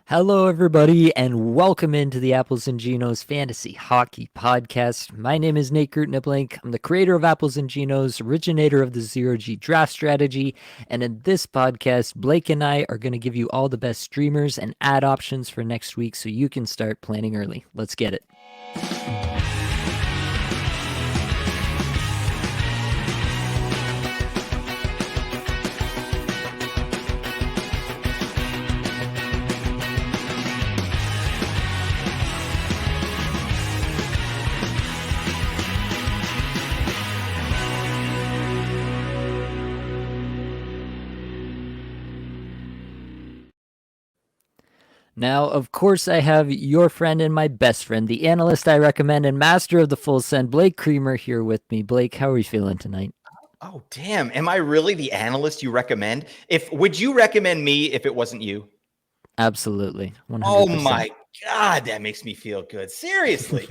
Hello, everybody, and welcome into the Apples and Genos Fantasy Hockey Podcast. My name is Nate Gertniblank. I'm the creator of Apples and Genos, originator of the Zero G draft strategy, and in this podcast, Blake and I are going to give you all the best streamers and ad options for next week so you can start planning early. Let's get it. Now, of course, I have your friend and my best friend, the analyst I recommend and master of the full send, Blake Creamer, here with me. Blake, how are you feeling tonight? Oh, damn. Am I really the analyst you recommend? Would you recommend me if it wasn't you? Absolutely, Oh 100%. my God, that makes me feel good. Seriously.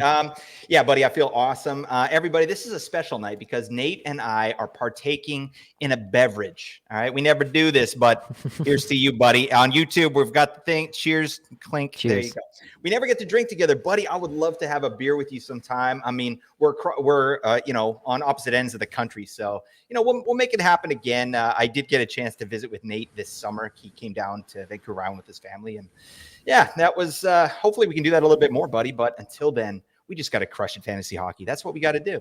Yeah, buddy, I feel awesome. Everybody, this is a special night because Nate and I are partaking in a beverage. All right. We never do this, but here's to you, buddy. On YouTube, we've got the thing. Cheers, clink. Cheers. There you go. We never get to drink together, buddy. I would love to have a beer with you sometime. I mean, we're on opposite ends of the country, so we'll make it happen again. I did get a chance to visit with Nate this summer. He came down to Vancouver Island with his family, and yeah, that was. Hopefully, we can do that a little bit more, buddy. But until then, we just got to crush it, fantasy hockey. That's what we got to do.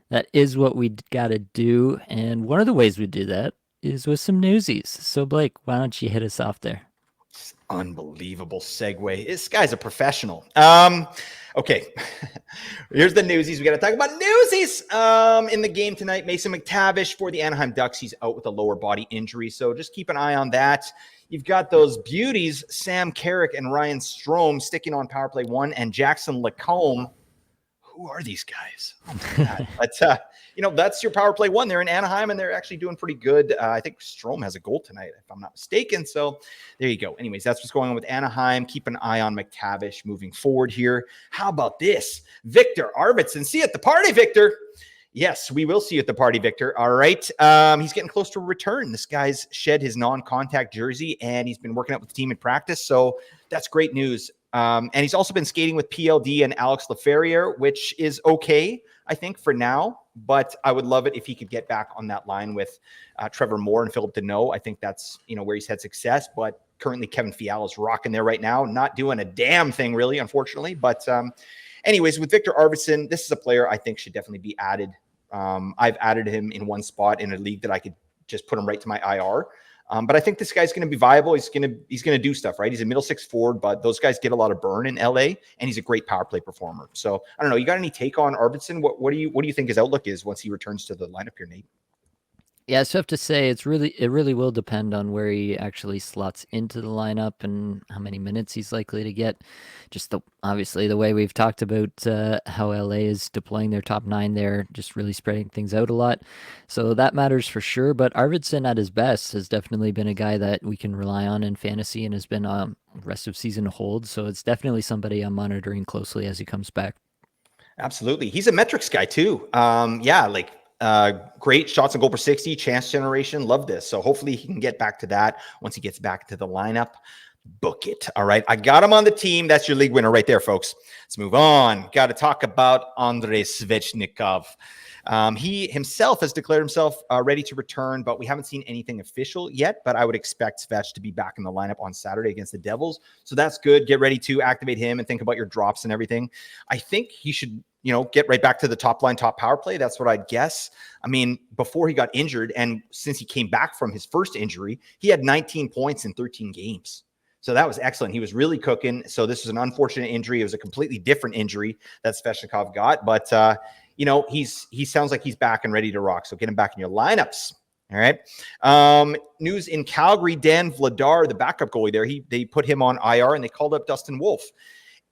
That is what we got to do. And one of the ways we do that is with some newsies. So, Blake, why don't you hit us off there? Unbelievable segue. This guy's a professional. Okay. Here's the newsies. We got to talk about newsies. In the game tonight, Mason McTavish for the Anaheim Ducks. He's out with a lower body injury, so just keep an eye on that. You've got those beauties, Sam Carrick and Ryan Strome, sticking on power play 1, and Jackson Lacombe. Who are these guys? Oh my God. But, that's your power play 1. They're in Anaheim, and they're actually doing pretty good. I think Strome has a goal tonight, if I'm not mistaken. So there you go. Anyways, that's what's going on with Anaheim. Keep an eye on McTavish moving forward here. How about this? Victor Arvidsson. See you at the party, Victor. Yes, we will see you at the party, Victor. All right. He's getting close to a return. This guy's shed his non-contact jersey, and he's been working out with the team in practice. So that's great news. And he's also been skating with PLD and Alex Laferriere, which is okay, I think, for now. But I would love it if he could get back on that line with Trevor Moore and Philip Deneau. I think that's, where he's had success. But currently, Kevin Fiala is rocking there right now, not doing a damn thing, really, unfortunately. But anyways, with Victor Arvidsson, this is a player I think should definitely be added. I've added him in one spot in a league that I could just put him right to my IR. But I think this guy's going to be viable. He's going to do stuff, right? He's a middle six forward, but those guys get a lot of burn in LA, and he's a great power play performer. So I don't know. You got any take on Arvidsson? What do you think his outlook is once he returns to the lineup here, Nate? Yeah, so I have to say it really will depend on where he actually slots into the lineup and how many minutes he's likely to get. Just obviously the way we've talked about how LA is deploying their top 9 there, just really spreading things out a lot. So that matters for sure. But Arvidsson at his best has definitely been a guy that we can rely on in fantasy and has been rest of season hold. So it's definitely somebody I'm monitoring closely as he comes back. Absolutely, he's a metrics guy too. Great shots on goal per 60, chance generation. Love this. So hopefully he can get back to that once he gets back to the lineup. Book it. All right. I got him on the team. That's your league winner right there, folks. Let's move on. Got to talk about Andrei Svechnikov. He himself has declared himself ready to return, but we haven't seen anything official yet. But I would expect Svech to be back in the lineup on Saturday against the Devils. So that's good. Get ready to activate him and think about your drops and everything. I think he should get right back to the top line, top power play. That's what I'd guess. I mean, before he got injured, and since he came back from his first injury, he had 19 points in 13 games. So that was excellent. He was really cooking. So this was an unfortunate injury. It was a completely different injury that Svechnikov got. But, he sounds like he's back and ready to rock. So get him back in your lineups. All right. News in Calgary, Dan Vladar, the backup goalie there, they put him on IR and they called up Dustin Wolf.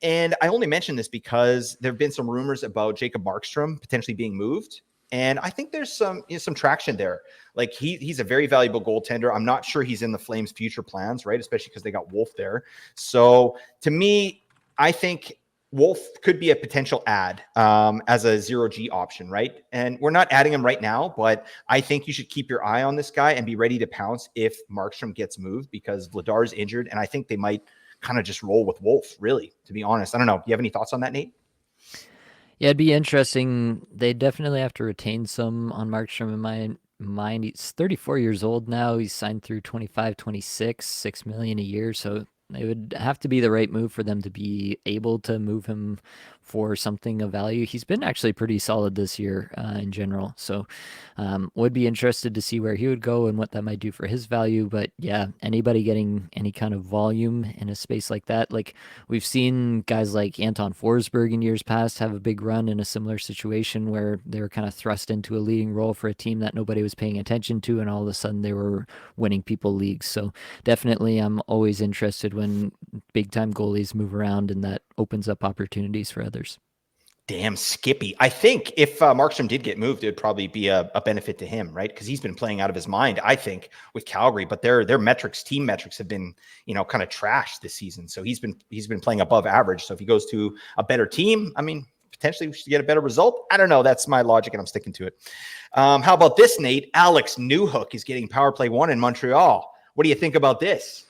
And I only mention this because there have been some rumors about Jacob Markstrom potentially being moved. And I think there's some traction there. Like he's a very valuable goaltender. I'm not sure he's in the Flames' future plans, right? Especially because they got Wolf there. So to me, I think Wolf could be a potential add as a 0G option, right? And we're not adding him right now, but I think you should keep your eye on this guy and be ready to pounce if Markstrom gets moved because Vladar is injured. And I think they might kind of just roll with Wolf, really, to be honest. I don't know. Do you have any thoughts on that, Nate? Yeah, it'd be interesting. They definitely have to retain some on Markstrom in my mind. He's 34 years old now. He's signed through 25, 26, 6 million a year. So it would have to be the right move for them to be able to move him for something of value. He's been actually pretty solid this year in general. So would be interested to see where he would go and what that might do for his value. But yeah, anybody getting any kind of volume in a space like that, like we've seen guys like Anton Forsberg in years past have a big run in a similar situation where they were kind of thrust into a leading role for a team that nobody was paying attention to, and all of a sudden they were winning people leagues. So definitely, I'm always interested when big time goalies move around, and that opens up opportunities for others. Damn Skippy. I think if Markstrom did get moved, it would probably be a benefit to him, right? Because he's been playing out of his mind, I think, with Calgary. But their metrics, team metrics, have been, kind of trashed this season. So he's been playing above average. So if he goes to a better team, I mean, potentially we should get a better result. I don't know. That's my logic, and I'm sticking to it. How about this, Nate? Alex Newhook is getting power play 1 in Montreal. What do you think about this?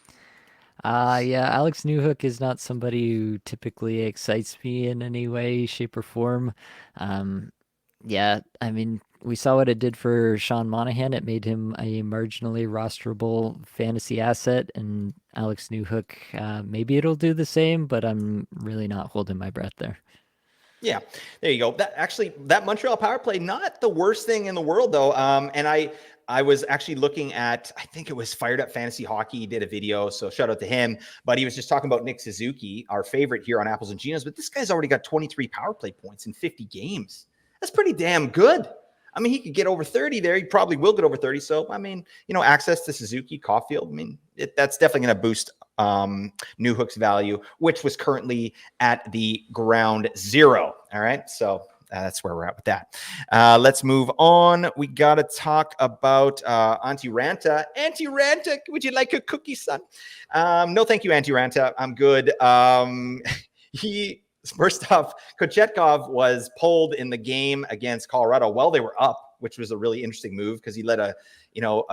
Yeah, Alex Newhook is not somebody who typically excites me in any way, shape, or form. Um, yeah, I mean, we saw what it did for Sean Monahan. It made him a marginally rosterable fantasy asset, and Alex Newhook, maybe it'll do the same, but I'm really not holding my breath there. Yeah, there you go. That Montreal power play, not the worst thing in the world though. And I was actually looking at, I think it was Fired Up Fantasy Hockey. He did a video, so shout out to him. But he was just talking about Nick Suzuki, our favorite here on Apples and Ginos. But this guy's already got 23 power play points in 50 games. That's pretty damn good. I mean, he could get over 30 there. He probably will get over 30. So, I mean, access to Suzuki, Caulfield, I mean, that's definitely going to boost Newhook's value, which was currently at the ground 0. All right. So that's where we're at with that. Let's move on. We got to talk about Auntie Ranta. Auntie Ranta, would you like a cookie, son? No, thank you, Auntie Ranta. I'm good. First off, Kochetkov was pulled in the game against Colorado while they were up, which was a really interesting move because he let a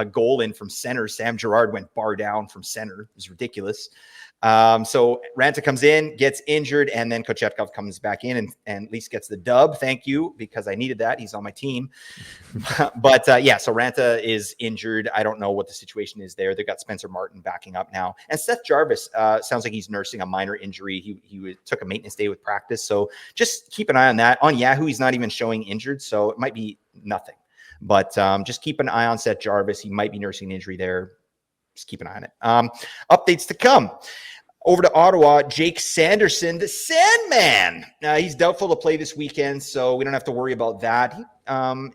goal in from center. Sam Girard went bar down from center. It was ridiculous. So Ranta comes in, gets injured, and then Kochetkov comes back in and at least gets the dub. Thank you, because I needed that. He's on my team. But so Ranta is injured. I don't know what the situation is there. They've got Spencer Martin backing up now. And Seth Jarvis sounds like he's nursing a minor injury. He took a maintenance day with practice. So just keep an eye on that. On Yahoo, he's not even showing injured, so it might be nothing. But just keep an eye on Seth Jarvis. He might be nursing an injury there. Just keep an eye on it. Updates to come. Over to Ottawa, Jake Sanderson, the Sandman. He's doubtful to play this weekend, so we don't have to worry about that.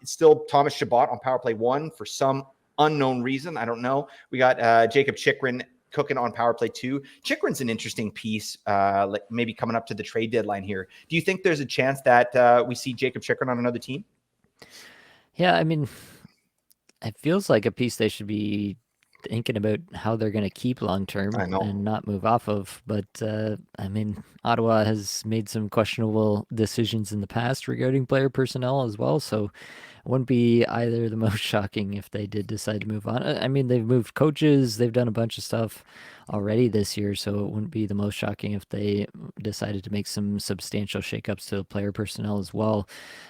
It's still Thomas Chabot on power play 1 for some unknown reason. I don't know. We got Jacob Chychrun cooking on power play 2. Chychrun's an interesting piece, like maybe coming up to the trade deadline here. Do you think there's a chance that we see Jacob Chychrun on another team? Yeah, I mean, it feels like a piece they should be thinking about how they're going to keep long term and not move off of. But I mean, Ottawa has made some questionable decisions in the past regarding player personnel as well. So it wouldn't be either the most shocking if they did decide to move on. I mean, they've moved coaches, they've done a bunch of stuff already this year. So it wouldn't be the most shocking if they decided to make some substantial shakeups to player personnel as well.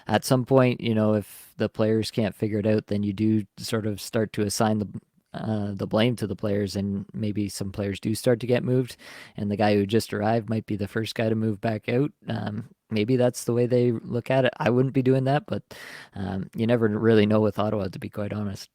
At some point, if the players can't figure it out, then you do sort of start to assign the blame to the players, and maybe some players do start to get moved, and the guy who just arrived might be the first guy to move back out. Maybe that's the way they look at it. I wouldn't be doing that, but you never really know with Ottawa, to be quite honest.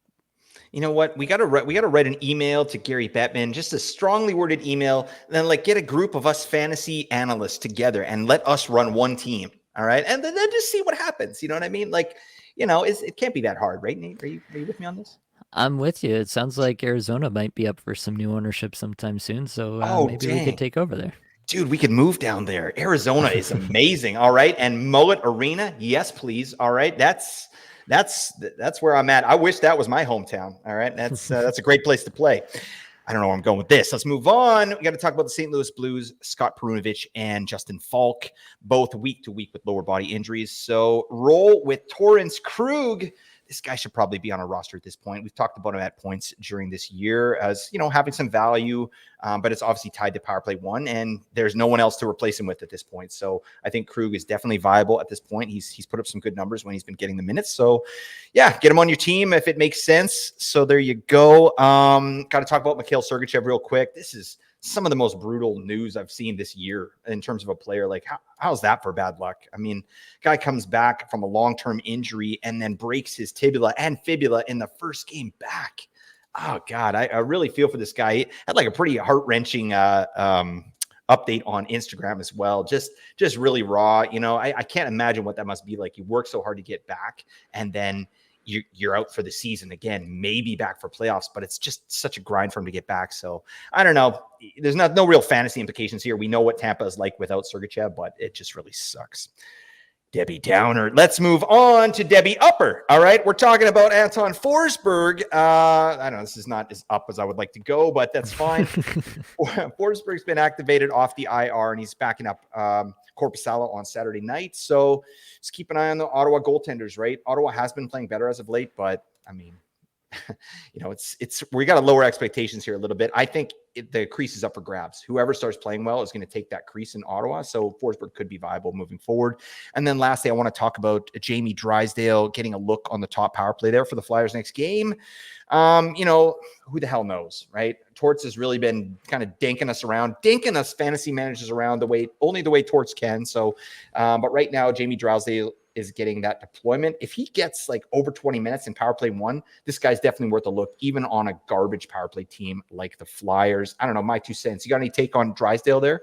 You know what? We gotta write an email to Gary Bettman, just a strongly worded email, and then get a group of us fantasy analysts together and let us run one team. All right, and then just see what happens. You know what I mean? It can't be that hard, right, Nate? Are you with me on this? I'm with you. It sounds like Arizona might be up for some new ownership sometime soon, so maybe we could take over there. Dude, we could move down there. Arizona is amazing. All right. And Mullet Arena. Yes, please. All right. That's where I'm at. I wish that was my hometown. All right. That's a great place to play. I don't know where I'm going with this. Let's move on. We got to talk about the St. Louis Blues, Scott Perunovich and Justin Falk, both week to week with lower body injuries. So roll with Torrance Krug. this guy should probably be on a roster at this point. We've talked about him at points during this year as, having some value, but it's obviously tied to power play one, and there's no one else to replace him with at this point. So I think Krug is definitely viable at this point. He's put up some good numbers when he's been getting the minutes. So yeah, get him on your team if it makes sense. So there you go. Got to talk about Mikhail Sergachev real quick. This is some of the most brutal news I've seen this year in terms of a player. Like, how's that for bad luck? I mean, guy comes back from a long-term injury and then breaks his tibia and fibula in the first game back. Oh God, I really feel for this guy. He had like a pretty heart-wrenching update on Instagram as well. Just really raw. I can't imagine what that must be like. You work so hard to get back, and then you're out for the season again, maybe back for playoffs, but it's just such a grind for him to get back. So I don't know. There's no real fantasy implications here. We know what Tampa is like without Sergachev, but it just really sucks. Debbie Downer. Let's move on to Debbie Upper. All right. We're talking about Anton Forsberg. I don't know. This is not as up as I would like to go, but that's fine. Forsberg's been activated off the IR, and he's backing up Korpisalo on Saturday night. So just keep an eye on the Ottawa goaltenders, right? Ottawa has been playing better as of late, but I mean, it's we got to lower expectations here a little bit. I think the crease is up for grabs. Whoever starts playing well is going to take that crease in Ottawa. So Forsberg could be viable moving forward. And then lastly, I want to talk about Jamie Drysdale getting a look on the top power play there for the Flyers next game. Who the hell knows, right? Torts has really been kind of dinking us fantasy managers around only the way Torts can. So, but right now, Jamie Drysdale is getting that deployment. If he gets like over 20 minutes in power play one, this guy's definitely worth a look, even on a garbage power play team like the Flyers. I don't know, my 2 cents. You got any take on Drysdale there?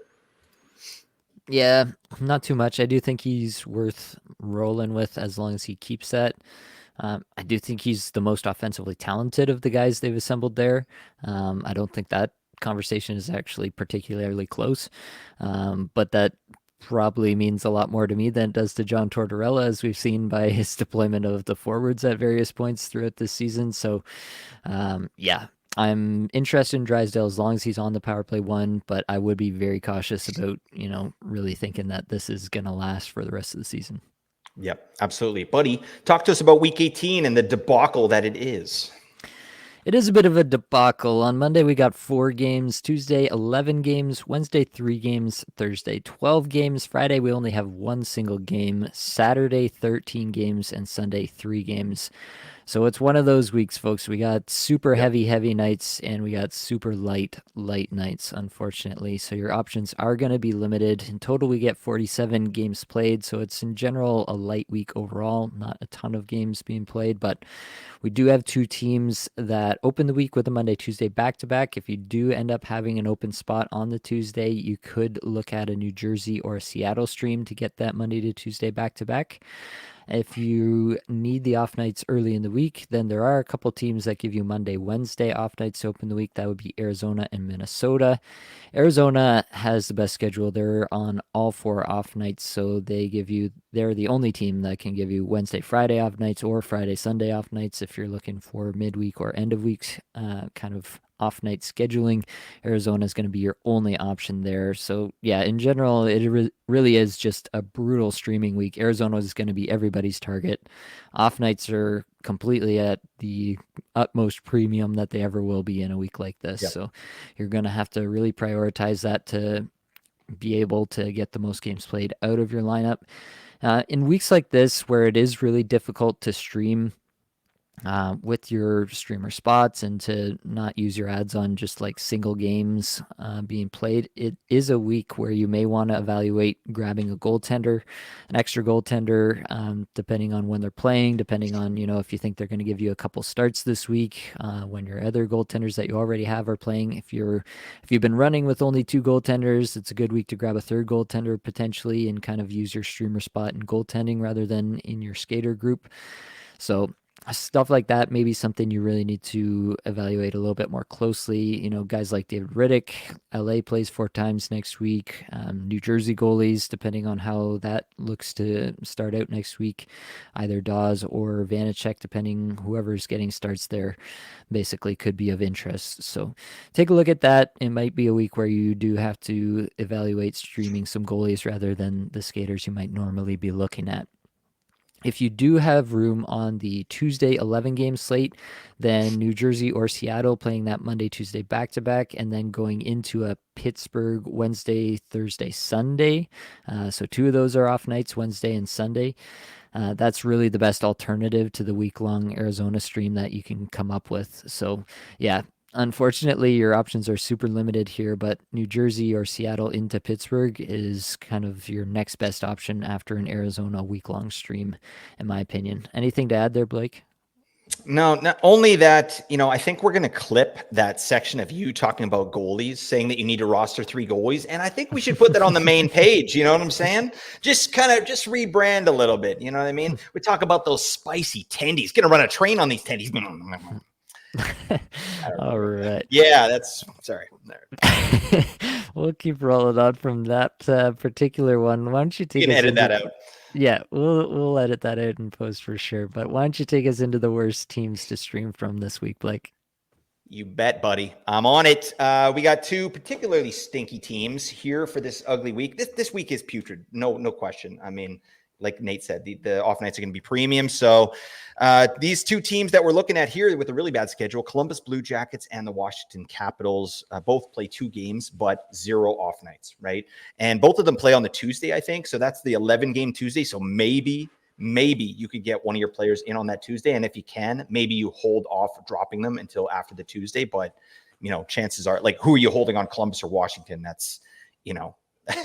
Yeah, not too much. I do think he's worth rolling with as long as he keeps that. I do think he's the most offensively talented of the guys they've assembled there. I don't think that conversation is actually particularly close, but that probably means a lot more to me than it does to John Tortorella, as we've seen by his deployment of the forwards at various points throughout this season. So, yeah, I'm interested in Drysdale as long as he's on the power play one, but I would be very cautious about, really thinking that this is going to last for the rest of the season. Yep, absolutely. Buddy, talk to us about week 18 and the debacle that it is. It is a bit of a debacle. On Monday, we got 4 games. Tuesday, 11 games. Wednesday, 3 games. Thursday, 12 games. Friday, we only have 1 single game. Saturday, 13 games. And Sunday, 3 games. So it's one of those weeks, folks. We got super heavy nights, and we got super light nights, unfortunately. So your options are going to be limited. In total, we get 47 games played. So it's in general a light week overall. Not a ton of games being played, but we do have 2 teams that open the week with a Monday, Tuesday back-to-back. If you do end up having an open spot on the Tuesday, you could look at a New Jersey or a Seattle stream to get that Monday to Tuesday back-to-back. If you need the off nights early in the week, then there are a couple teams that give you Monday, Wednesday off nights to open the week. That would be Arizona and Minnesota. Arizona has the best schedule. They're on all 4 off nights, so they're the only team that can give you Wednesday, Friday off nights or Friday, Sunday off nights if you're looking for midweek or end of week kind of off night scheduling. Arizona is going to be your only option there. So yeah, in general, it really is just a brutal streaming week. Arizona is going to be everybody's target. Off nights are completely at the utmost premium that they ever will be in a week like this. Yep. So you're going to have to really prioritize that to be able to get the most games played out of your lineup. In weeks like this, where it is really difficult to stream with your streamer spots and to not use your ads on just like single games being played, it is a week where you may want to evaluate grabbing an extra goaltender, depending on when they're playing, depending on, if you think they're going to give you a couple starts this week when your other goaltenders that you already have are playing. If you've been running with only 2 goaltenders, it's a good week to grab a third goaltender potentially and kind of use your streamer spot in goaltending rather than in your skater group. So stuff like that may be something you really need to evaluate a little bit more closely. Guys like David Riddick, LA plays 4 times next week. New Jersey goalies, depending on how that looks to start out next week, either Dawes or Vanacek, depending whoever's getting starts there, basically could be of interest. So take a look at that. It might be a week where you do have to evaluate streaming some goalies rather than the skaters you might normally be looking at. If you do have room on the Tuesday 11 game slate, then New Jersey or Seattle playing that Monday, Tuesday back to back, and then going into a Pittsburgh Wednesday, Thursday, Sunday. So two of those are off nights, Wednesday and Sunday. That's really the best alternative to the week long Arizona stream that you can come up with. So, yeah, unfortunately, your options are super limited here, but New Jersey or Seattle into Pittsburgh is kind of your next best option after an Arizona week long stream, in my opinion. Anything to add there, Blake? No, not only that, I think we're going to clip that section of you talking about goalies, saying that you need to roster 3 goalies. And I think we should put that on the main page. You know what I'm saying? Just rebrand a little bit. You know what I mean? We talk about those spicy tendies. Going to run a train on these tendies. All right. Yeah, that's sorry. We'll keep rolling on from that particular one. Why don't you You take can us edit into that out. Yeah, we'll edit that out in post for sure. But why don't you take us into the worst teams to stream from this week, Blake? You bet, buddy. I'm on it. We got 2 particularly stinky teams here for this ugly week. This week is putrid, no question. I mean, like Nate said, the off nights are going to be premium. So these 2 teams that we're looking at here with a really bad schedule, Columbus Blue Jackets and the Washington Capitals, both play 2 games, but 0 off nights, right? And both of them play on the Tuesday, I think. So that's the 11-game Tuesday. So maybe you could get one of your players in on that Tuesday. And if you can, maybe you hold off dropping them until after the Tuesday. But, chances are, like, who are you holding on, Columbus or Washington? That's,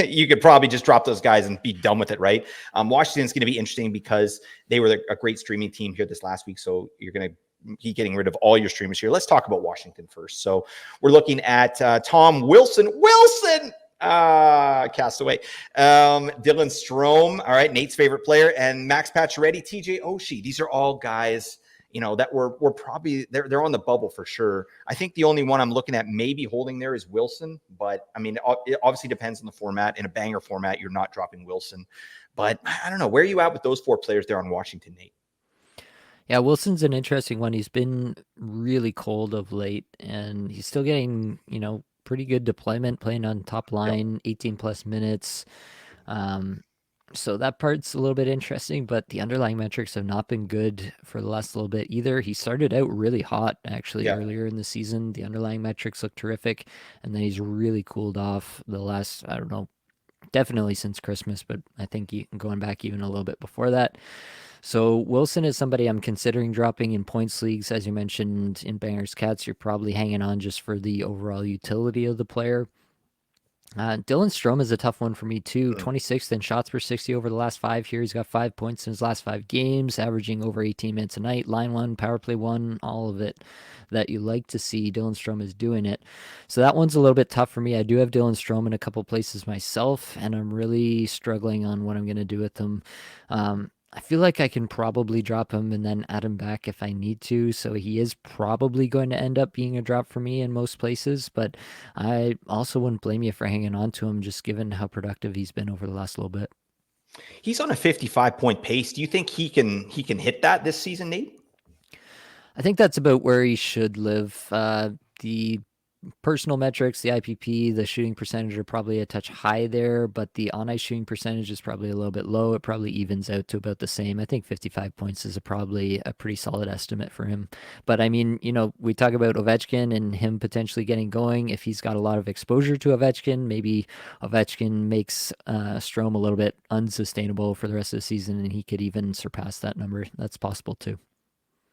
you could probably just drop those guys and be done with it, right? Washington's going to be interesting because they were a great streaming team here this last week. So you're going to be getting rid of all your streamers here. Let's talk about Washington first. So we're looking at Tom Wilson. Castaway. Dylan Strome, all right, Nate's favorite player, and Max Pacioretty, TJ Oshie. These are all guys, that we're probably they're on the bubble for sure. I think the only one I'm looking at maybe holding there is Wilson, but I mean, it obviously depends on the format. In a banger format, you're not dropping Wilson, but I don't know. Where are you at with those 4 players there on Washington, Nate? Yeah, Wilson's an interesting one. He's been really cold of late, and he's still getting, pretty good deployment playing on top Yep. line, 18 plus minutes. Um, so that part's a little bit interesting, but the underlying metrics have not been good for the last little bit either. He started out really hot actually Yeah. earlier in the season. The underlying metrics look terrific, and then he's really cooled off the last, I don't know, definitely since Christmas, but I think going back even a little bit before that. So Wilson is somebody I'm considering dropping in points leagues. As you mentioned in Bangers Cats, you're probably hanging on just for the overall utility of the player. Dylan Strome is a tough one for me too. 26th in shots per 60 over the last 5 here. He's got 5 points in his last 5 games, averaging over 18 minutes a night. Line 1, power play 1, all of it that you like to see. Dylan Strome is doing it. So that one's a little bit tough for me. I do have Dylan Strome in a couple places myself, and I'm really struggling on what I'm going to do with him. I feel like I can probably drop him and then add him back if I need to. So he is probably going to end up being a drop for me in most places, but I also wouldn't blame you for hanging on to him just given how productive he's been over the last little bit. He's on a 55-point pace. Do you think he can hit that this season, Nate? I think that's about where he should live. The personal metrics, the IPP, the shooting percentage are probably a touch high there, but the on ice shooting percentage is probably a little bit low. It probably evens out to about the same. I think 55 points is probably a pretty solid estimate for him. But I mean, we talk about Ovechkin and him potentially getting going. If he's got a lot of exposure to Ovechkin, maybe Ovechkin makes Strome a little bit unsustainable for the rest of the season, and he could even surpass that number. That's possible too.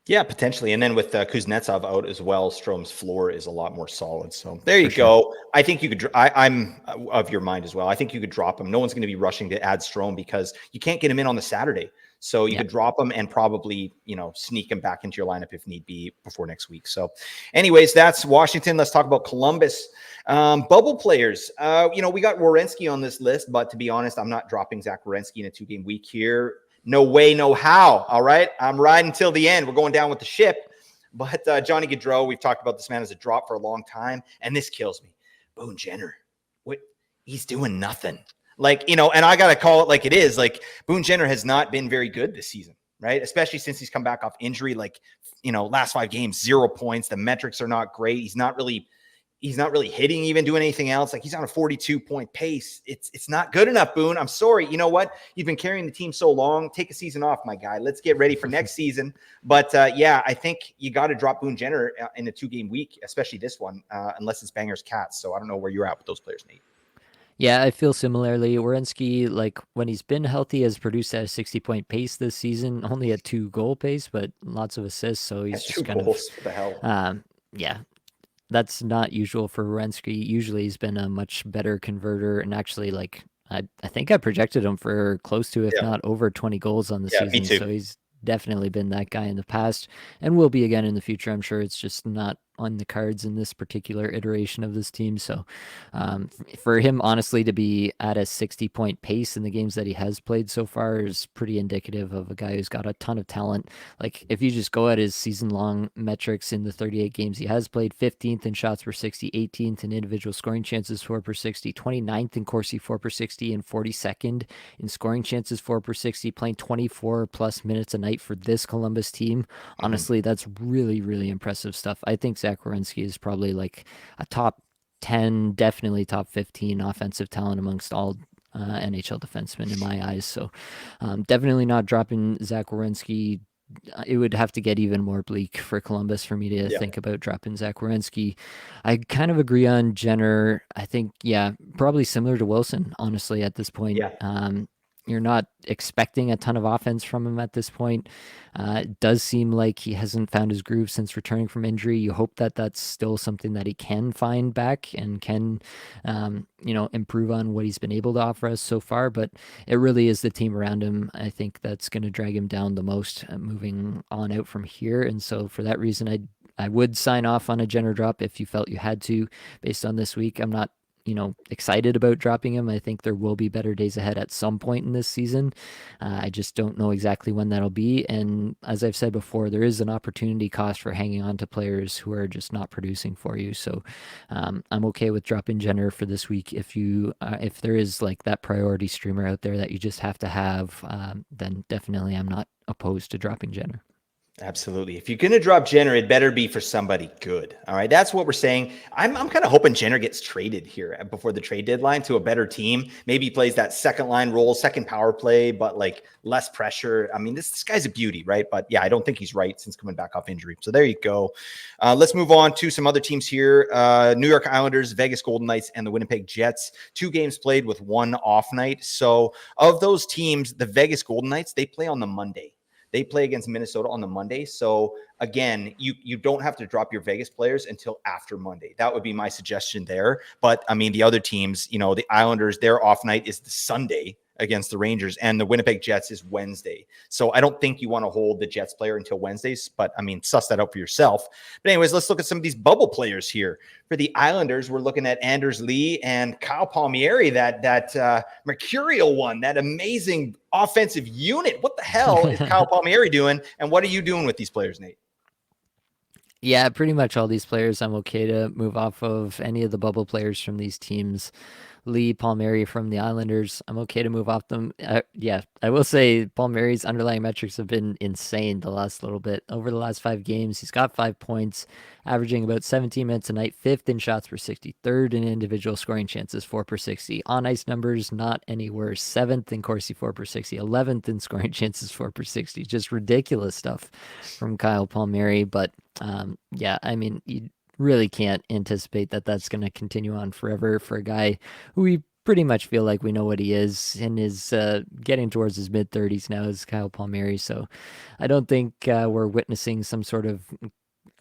Yeah, potentially. And then with Kuznetsov out as well, Strome's floor is a lot more solid. So there you For sure. go. I think you could. I'm of your mind as well. I think you could drop him. No one's going to be rushing to add Strome because you can't get him in on the Saturday. So you Yeah. could drop him and probably, sneak him back into your lineup if need be before next week. So, anyways, that's Washington. Let's talk about Columbus. Bubble players. We got Werenski on this list, but to be honest, I'm not dropping Zach Werenski in a 2-game week here. No way, no how. All right. I'm riding till the end. We're going down with the ship. But Johnny Gaudreau, we've talked about this man as a drop for a long time. And this kills me. Boone Jenner. What? He's doing nothing. And I got to call it like it is. Like, Boone Jenner has not been very good this season, right? Especially since he's come back off injury. Last 5 games, 0 points. The metrics are not great. He's not really He's not really hitting, even doing anything else. Like he's on a 42-point pace. It's not good enough, Boone. I'm sorry. You know what? You've been carrying the team so long. Take a season off, my guy. Let's get ready for next season. But yeah, I think you got to drop Boone Jenner in a 2-game week, especially this one, unless it's Bangers Cats. So I don't know where you're at with those players, Nate. Yeah, I feel similarly. Werenski, like when he's been healthy, has produced at a 60-point pace this season, only a 2-goal pace, but lots of assists. So Yeah, he's two just kind of, goals. What the hell? yeah, that's not usual for Werenski. Usually he's been a much better converter and actually like I think I projected him for close to, if Yeah. not over 20 goals on the Yeah, me season. too. So he's definitely been that guy in the past and will be again in the future. I'm sure it's just not on the cards in this particular iteration of this team. So for him, honestly, to be at a 60-point pace in the games that he has played so far is pretty indicative of a guy who's got a ton of talent. Like if you just go at his season long metrics in the 38 games he has played, 15th in shots per 60, 18th in individual scoring chances 4 per 60, 29th in Corsi 4 per 60, and 42nd in scoring chances 4 per 60, playing 24 plus minutes a night for this Columbus team. Mm-hmm. Honestly, that's really, really impressive stuff. I think Zach Werenski is probably like a top 10, definitely top 15 offensive talent amongst all NHL defensemen in my eyes. So definitely not dropping Zach Werenski. It would have to get even more bleak for Columbus for me to Yeah. think about dropping Zach Werenski. I kind of agree on Jenner. I think, yeah, probably similar to Wilson, honestly, at this point. Yeah. You're not expecting a ton of offense from him at this point. It does seem like he hasn't found his groove since returning from injury. You hope that that's still something that he can find back and can, improve on what he's been able to offer us so far. But it really is the team around him, I think, that's going to drag him down the most moving on out from here. And so for that reason, I would sign off on a Jenner drop if you felt you had to based on this week. I'm not excited about dropping him. I think there will be better days ahead at some point in this season. I just don't know exactly when that'll be. And as I've said before, there is an opportunity cost for hanging on to players who are just not producing for you. So I'm okay with dropping Jenner for this week. If there is like that priority streamer out there that you just have to have, then definitely I'm not opposed to dropping Jenner. Absolutely. If you're going to drop Jenner, it better be for somebody good. All right. That's what we're saying. I'm kind of hoping Jenner gets traded here before the trade deadline to a better team. Maybe he plays that second line role, second power play, but like less pressure. I mean, this guy's a beauty, right? But yeah, I don't think he's right since coming back off injury. So there you go. Let's move on to some other teams here. New York Islanders, Vegas Golden Knights, and the Winnipeg Jets. 2 games played with 1 off night. So of those teams, the Vegas Golden Knights, they play on the Monday. They play against Minnesota on the Monday. So again, you don't have to drop your Vegas players until after Monday. That would be my suggestion there. But I mean, the other teams, the Islanders, their off night is the Sunday against the Rangers, and the Winnipeg Jets is Wednesday. So I don't think you want to hold the Jets player until Wednesdays, but I mean, suss that out for yourself. But anyways, let's look at some of these bubble players here. For the Islanders, we're looking at Anders Lee and Kyle Palmieri, that mercurial one, that amazing offensive unit. What the hell is Kyle Palmieri doing? And what are you doing with these players, Nate? Yeah, pretty much all these players I'm okay to move off of. Any of the bubble players from these teams, Lee, Palmieri from the Islanders, I'm okay to move off them. Yeah, I will say Palmieri's underlying metrics have been insane the last little bit. Over the last 5 games, he's got 5 points, averaging about 17 minutes a night, 5th in shots per 60, 3rd in individual scoring chances, 4 per 60. On ice numbers, not any worse. 7th in Corsi, 4 per 60, 11th in scoring chances, 4 per 60. Just ridiculous stuff from Kyle Palmieri. But yeah, I mean, you really can't anticipate that that's going to continue on forever for a guy who we pretty much feel like we know what he is and is getting towards his mid 30s now is Kyle Palmieri. So I don't think we're witnessing some sort of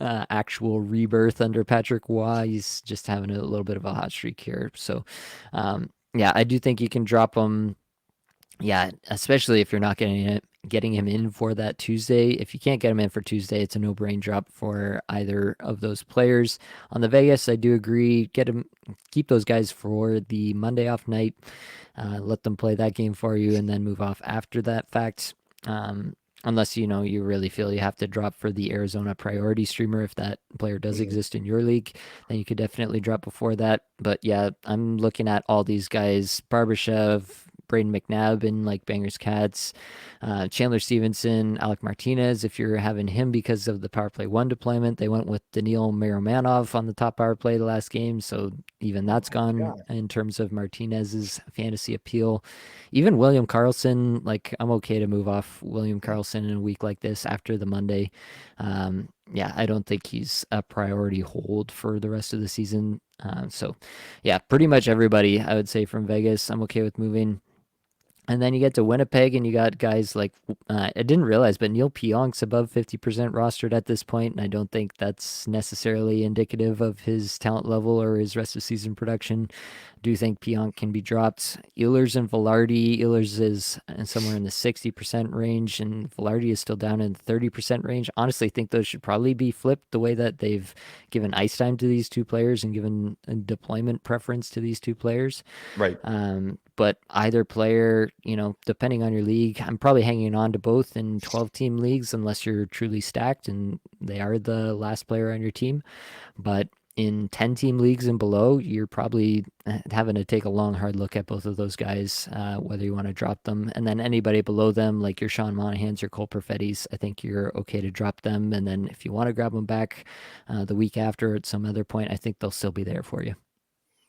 actual rebirth under Patrick Waugh. He's just having a little bit of a hot streak here. So yeah, I do think you can drop him. Yeah, especially if you're not getting him in for that Tuesday. If you can't get him in for Tuesday, it's a no-brain drop for either of those players. On the Vegas, I do agree. Keep those guys for the Monday off night. Let them play that game for you, and then move off after that fact. Unless you really feel you have to drop for the Arizona priority streamer, if that player does exist in your league, then you could definitely drop before that. But yeah, I'm looking at all these guys: Barbashev, Braden McNabb in like Bangers Cats, Chandler Stevenson, Alec Martinez. If you're having him because of the power play one deployment, they went with Daniil Miromanov on the top power play the last game, so even Oh that's my gone God. in terms of Martinez's fantasy appeal. Even William Karlsson, like I'm okay to move off William Karlsson in a week like this after the Monday. Yeah, I don't think he's a priority hold for the rest of the season. So, yeah, pretty much everybody I would say from Vegas, I'm okay with moving. And then you get to Winnipeg, and you got guys like I didn't realize, but Neil Pionk's above 50% rostered at this point, and I don't think that's necessarily indicative of his talent level or his rest of season production. Do think Pionk can be dropped. Ehlers and Velarde. Ehlers is somewhere in the 60% range, and Velarde is still down in the 30% range. Honestly, think those should probably be flipped the way that they've given ice time to these two players and given a deployment preference to these two players. Right. But either player, depending on your league, I'm probably hanging on to both in 12-team leagues unless you're truly stacked and they are the last player on your team. But in 10-team leagues and below, you're probably having to take a long, hard look at both of those guys, whether you want to drop them. And then anybody below them, like your Sean Monahans, your Cole Perfettis, I think you're okay to drop them. And then if you want to grab them back the week after at some other point, I think they'll still be there for you.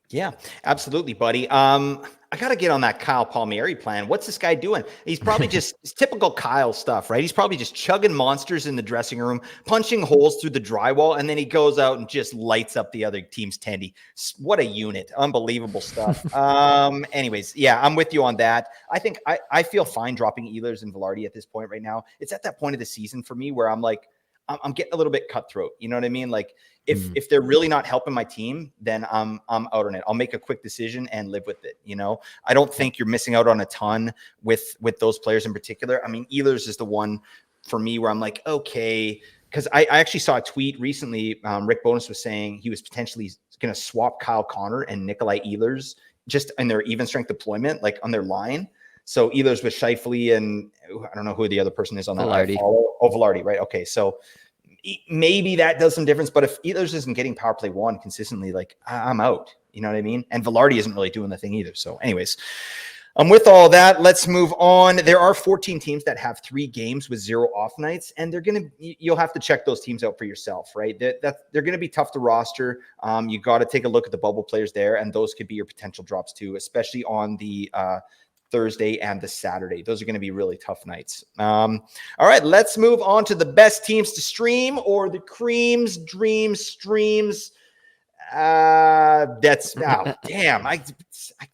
Yeah, absolutely, buddy. I got to get on that Kyle Palmieri plan. What's this guy doing? He's probably just it's typical Kyle stuff, right? He's probably just chugging monsters in the dressing room, punching holes through the drywall, and then he goes out and just lights up the other team's tendy. What a unit. Unbelievable stuff. Anyways, yeah, I'm with you on that. I think I feel fine dropping Ehlers and Velarde at this point right now. It's at that point of the season for me where I'm like, I'm getting a little bit cutthroat. You know what I mean? Like if they're really not helping my team, then I'm out on it. I'll make a quick decision and live with it. I don't think you're missing out on a ton with those players in particular. I mean, Ehlers is the one for me where I'm like, okay, because I actually saw a tweet recently. Rick Bonus was saying he was potentially going to swap Kyle Connor and Nikolai Ehlers just in their even strength deployment, like on their line. So Ehlers with Scheifele and I don't know who the other person is on that. I Velarde. follow. Oh, Velarde, right? Okay, so maybe that does some difference. But if Ehlers isn't getting power play one consistently, like I'm out. You know what I mean? And Velarde isn't really doing the thing either. So, anyways, with all that, let's move on. There are 14 teams that have 3 games with 0 off nights, and you'll have to check those teams out for yourself, right? They're going to be tough to roster. You got to take a look at the bubble players there, and those could be your potential drops too, especially on the Thursday and the Saturday. Those are going to be really tough nights. All right, let's move on to the best teams to stream or the creams, dreams, streams. That's damn. I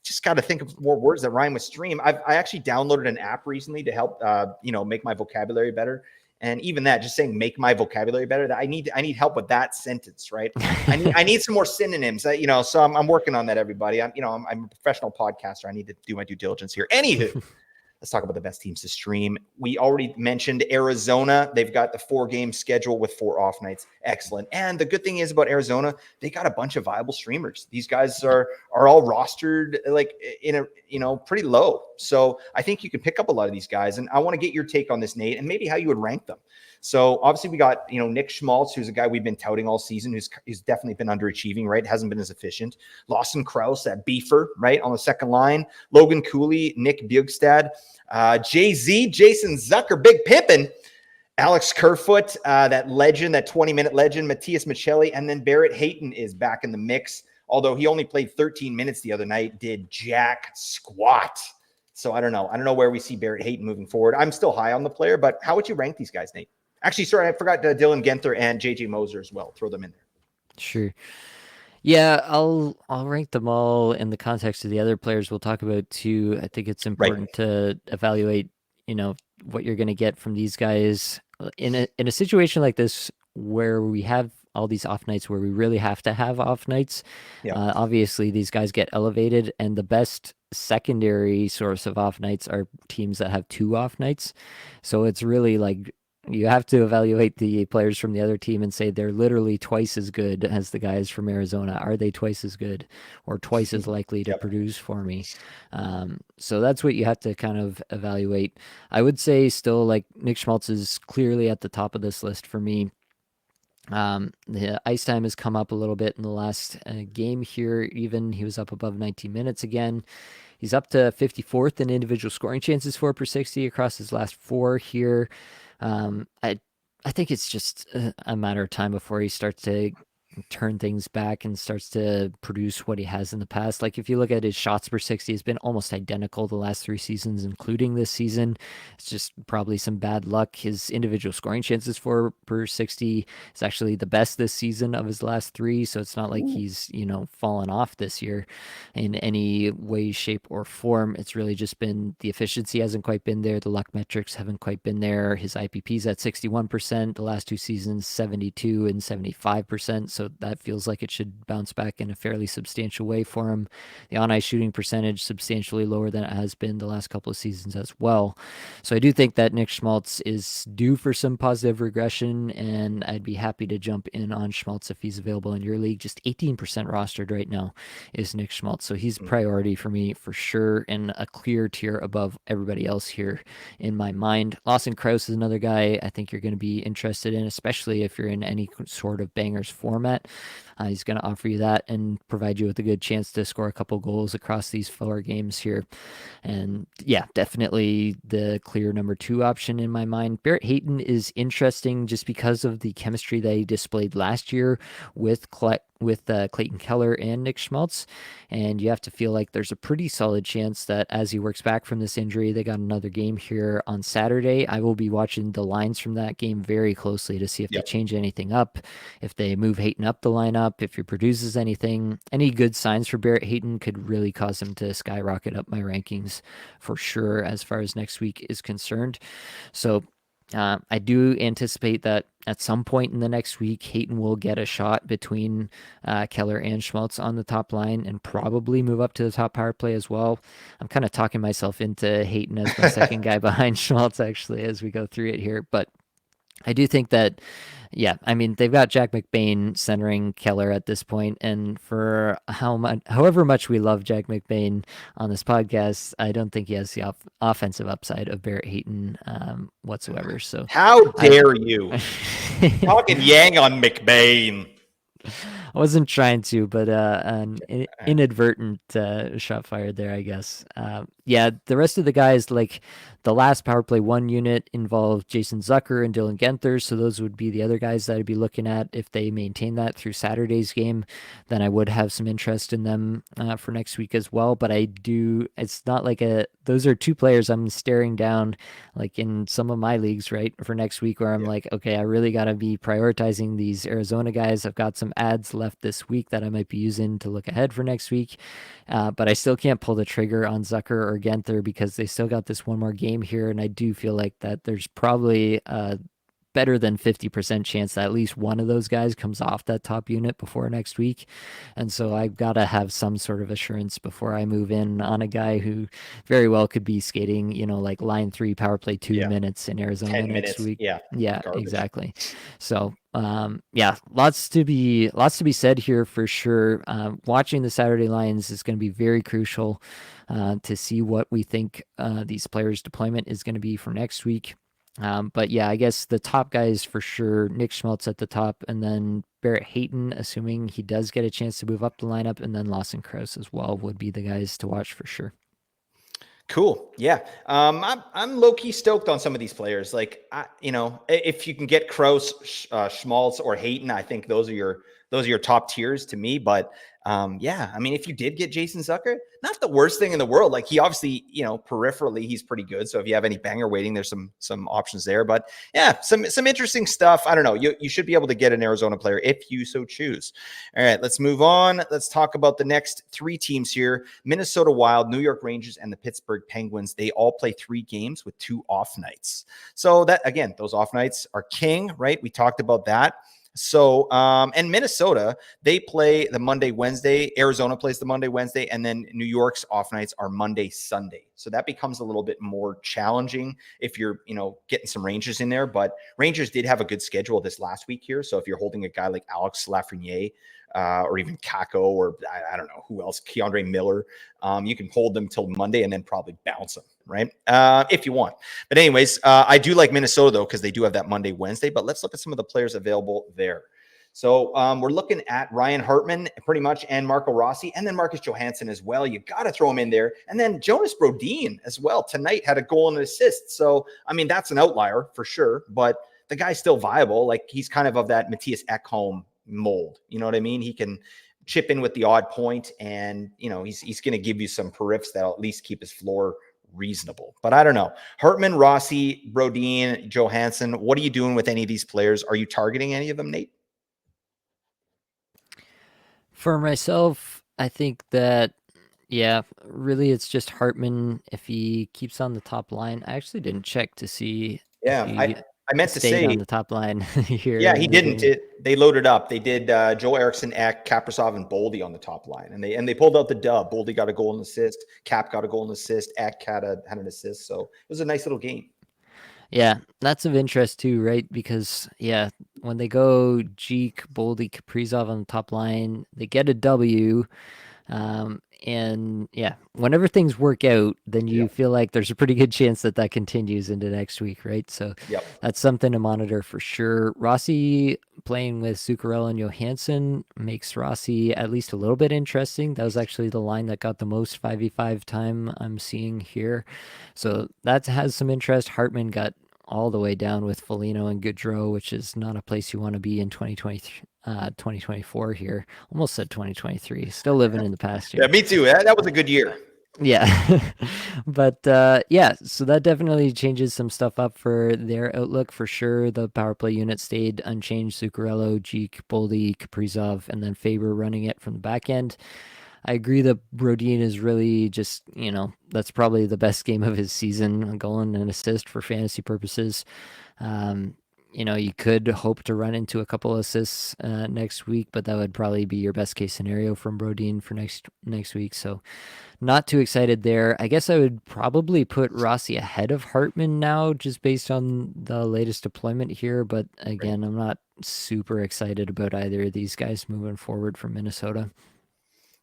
just got to think of more words that rhyme with stream. I actually downloaded an app recently to help make my vocabulary better. And even that, just saying make my vocabulary better, that I need help with that sentence, right? I need some more synonyms. So I'm working on that, everybody. I'm a professional podcaster. I need to do my due diligence here. Anywho, let's talk about the best teams to stream. We already mentioned Arizona. They've got the 4-game schedule with 4 off nights. Excellent. And the good thing is about Arizona, they got a bunch of viable streamers. These guys are all rostered like in a pretty low. So I think you can pick up a lot of these guys. And I want to get your take on this, Nate, and maybe how you would rank them. So obviously we got, Nick Schmaltz, who's a guy we've been touting all season, who's definitely been underachieving, right? Hasn't been as efficient. Lawson Krause, that beefer, right? On the second line. Logan Cooley, Nick Bjugstad, Jay-Z, Jason Zucker, Big Pimpin', Alex Kerfoot, that legend, that 20-minute legend, Matthias Michelli, and then Barrett Hayton is back in the mix. Although he only played 13 minutes the other night, did jack squat. So I don't know where we see Barrett Hayton moving forward. I'm still high on the player, but how would you rank these guys, Nate? Actually, sorry, I forgot Dylan Genther and JJ Moser as well. Throw them in there. Sure. Yeah, I'll rank them all in the context of the other players we'll talk about too. I think it's Right. important to evaluate, what you're going to get from these guys in a situation like this where we have all these off nights where we really have to have off nights. Yeah. Obviously, these guys get elevated, and the best secondary source of off nights are teams that have 2 off nights. So it's really like you have to evaluate the players from the other team and say they're literally twice as good as the guys from Arizona. Are they twice as good or twice as likely to Yep. produce for me? So that's what you have to kind of evaluate. I would say still like Nick Schmaltz is clearly at the top of this list for me. The ice time has come up a little bit in the last game here. Even he was up above 19 minutes again. He's up to 54th in individual scoring chances for per 60 across his last four here. I think it's just a matter of time before he starts to turn things back and starts to produce what he has in the past. Like if you look at his shots per 60, it's been almost identical the last three seasons, including this season. It's just probably some bad luck. His individual scoring chances for per 60 is actually the best this season of his last three. So it's not like he's, fallen off this year in any way, shape, or form. It's really just been the efficiency hasn't quite been there. The luck metrics haven't quite been there. His IPP's at 61%. The last two seasons, 72 and 75%. So that feels like it should bounce back in a fairly substantial way for him. The on ice shooting percentage substantially lower than it has been the last couple of seasons as well. So I do think that Nick Schmaltz is due for some positive regression, and I'd be happy to jump in on Schmaltz if he's available in your league. Just 18% rostered right now is Nick Schmaltz. So he's a priority for me for sure, and a clear tier above everybody else here in my mind. Lawson Krause is another guy I think you're going to be interested in, especially if you're in any sort of bangers format. He's going to offer you that and provide you with a good chance to score a couple goals across these four games here. And yeah, definitely the clear number two option in my mind. Barrett Hayton is interesting just because of the chemistry that he displayed last year with Clayton Keller and Nick Schmaltz. And you have to feel like there's a pretty solid chance that as he works back from this injury, they got another game here on Saturday. I will be watching the lines from that game very closely to see if they change anything up, if they move Hayton up the lineup, if he produces anything. Any good signs for Barrett Hayton could really cause him to skyrocket up my rankings for sure as far as next week is concerned. So I do anticipate that at some point in the next week, Hayton will get a shot between Keller and Schmaltz on the top line and probably move up to the top power play as well. I'm kind of talking myself into Hayton as my second guy behind Schmaltz, actually, as we go through it here. But I do think that, yeah, I mean, they've got Jack McBain centering Keller at this point, and for however much we love Jack McBain on this podcast, I don't think he has the offensive upside of Barrett Hayton whatsoever. So, How dare you talking yang on McBain? I wasn't trying to, but an inadvertent shot fired there, I guess. Yeah, the rest of the guys, like the last power play one unit involved Jason Zucker and Dylan Genther, so those would be the other guys that I'd be looking at if they maintain that through Saturday's game. Then I would have some interest in them for next week as well. But it's not like those are two players I'm staring down, like in some of my leagues, right, for next week, where I'm like, okay, I really got to be prioritizing these Arizona guys. I've got some ads left this week that I might be using to look ahead for next week. But I still can't pull the trigger on Zucker or Genther because they still got this one more game here. And I do feel like that there's probably better than 50% chance that at least one of those guys comes off that top unit before next week. And so I've got to have some sort of assurance before I move in on a guy who very well could be skating, like line 3, power play 2 minutes in Arizona 10 next minutes. week. Yeah, exactly. So yeah, lots to be said here for sure. Watching the Saturday lines is going to be very crucial to see what we think these players' deployment is going to be for next week. But yeah, I guess the top guys for sure, Nick Schmaltz at the top, and then Barrett Hayton, assuming he does get a chance to move up the lineup, and then Lawson Krause as well would be the guys to watch for sure. Cool. Yeah. I'm low key stoked on some of these players. Like, if you can get Krause, Schmaltz, or Hayton, I think those are your top tiers to me. But yeah, I mean, if you did get Jason Zucker, not the worst thing in the world. Like he obviously, peripherally he's pretty good. So if you have any banger waiting, there's some options there. But yeah, some interesting stuff. I don't know. You should be able to get an Arizona player if you so choose. All right, let's move on. Let's talk about the next three teams here: Minnesota Wild, New York Rangers, and the Pittsburgh Penguins. They all play 3 games with 2 off nights. So that, again, those off nights are king, right? We talked about that. So, and Minnesota, they play the Monday, Wednesday. Arizona plays the Monday, Wednesday, and then New York's off nights are Monday, Sunday. So that becomes a little bit more challenging if you're, getting some Rangers in there. But Rangers did have a good schedule this last week here. So if you're holding a guy like Alex Lafreniere, or even Kako, or I don't know who else, Keandre Miller, you can hold them till Monday and then probably bounce them, right? If you want. But anyways, I do like Minnesota, though, because they do have that Monday, Wednesday. But let's look at some of the players available there. So we're looking at Ryan Hartman pretty much, and Marco Rossi, and then Marcus Johansson as well. You got to throw him in there. And then Jonas Brodin as well tonight had a goal and an assist. So, I mean, that's an outlier for sure, but the guy's still viable. Like, he's kind of that Matthias Ekholm mold. You know what I mean? He can chip in with the odd point, and, you know, he's going to give you some periffs that'll at least keep his floor reasonable. But I don't know. Hartman, Rossi, Brodin, Johansson, what are you doing with any of these players? Are you targeting any of them, Nate? For myself, I think that, yeah, really it's just Hartman if he keeps on the top line. I actually didn't check to see if Yeah, he I meant to stayed on say, the top line here yeah, he in the didn't. game. They loaded up. They did Joe Eriksson, Ek, Kaprasov, and Boldy on the top line, and they pulled out the dub. Boldy got a goal and assist. Cap got a goal and assist. Ek had an assist. So it was a nice little game. Yeah, that's of interest too, right? Because yeah, when they go Jeek, Boldy, Kaprizov on the top line, they get a W. And yeah, whenever things work out, then you Yep. feel like there's a pretty good chance that that continues into next week, right? So Yep. that's something to monitor for sure. Rossi playing with Zuccarello and Johansson makes Rossi at least a little bit interesting. That was actually the line that got the most 5v5 time I'm seeing here. So that has some interest. Hartman got all the way down with Foligno and Gaudreau, which is not a place you want to be in 2024 here. Almost said 2023. Still living in the past Yeah, here. me too. That was a good year. Yeah. But yeah, so that definitely changes some stuff up for their outlook for sure. The power play unit stayed unchanged. Zuccarello, Jeek, Boldy, Kaprizov, and then Faber running it from the back end. I agree that Brodin is really just, that's probably the best game of his season, a goal and an assist for fantasy purposes. Um, you could hope to run into a couple assists next week, but that would probably be your best case scenario from Brodin for next week. So not too excited there. I guess I would probably put Rossi ahead of Hartman now, just based on the latest deployment here. But Right. again, I'm not super excited about either of these guys moving forward from Minnesota.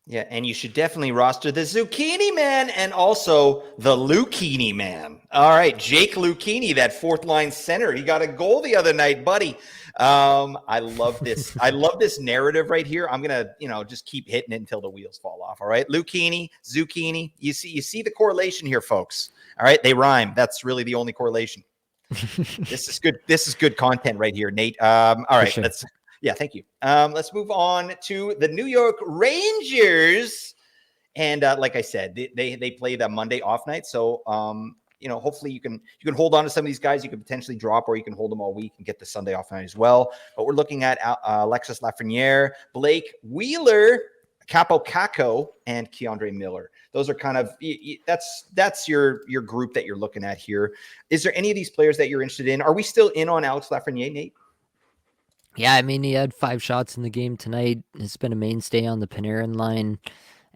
Yeah, and you should definitely roster the Zucchini Man and also the Lucchini Man. All right, Jake Lucchini, that fourth line center. He got a goal the other night, buddy. I love this. I love this narrative right here. I'm gonna, just keep hitting it until the wheels fall off. All right, Lucchini, Zucchini. You see the correlation here, folks. All right, they rhyme. That's really the only correlation. This is good. This is good content right here, Nate. All For right, sure. thank you. Let's move on to the New York Rangers. And like I said, they play the Monday off night. So hopefully you can hold on to some of these guys. You can potentially drop, or you can hold them all week and get the Sunday off night as well. But we're looking at Alexis Lafreniere, Blake Wheeler, Capo Caco, and Keandre Miller. Those are kind of that's your group that you're looking at here. Is there any of these players that you're interested in? Are we still in on Alex Lafreniere, Nate? Yeah, I mean, he had 5 shots in the game tonight. It's been a mainstay on the Panarin line.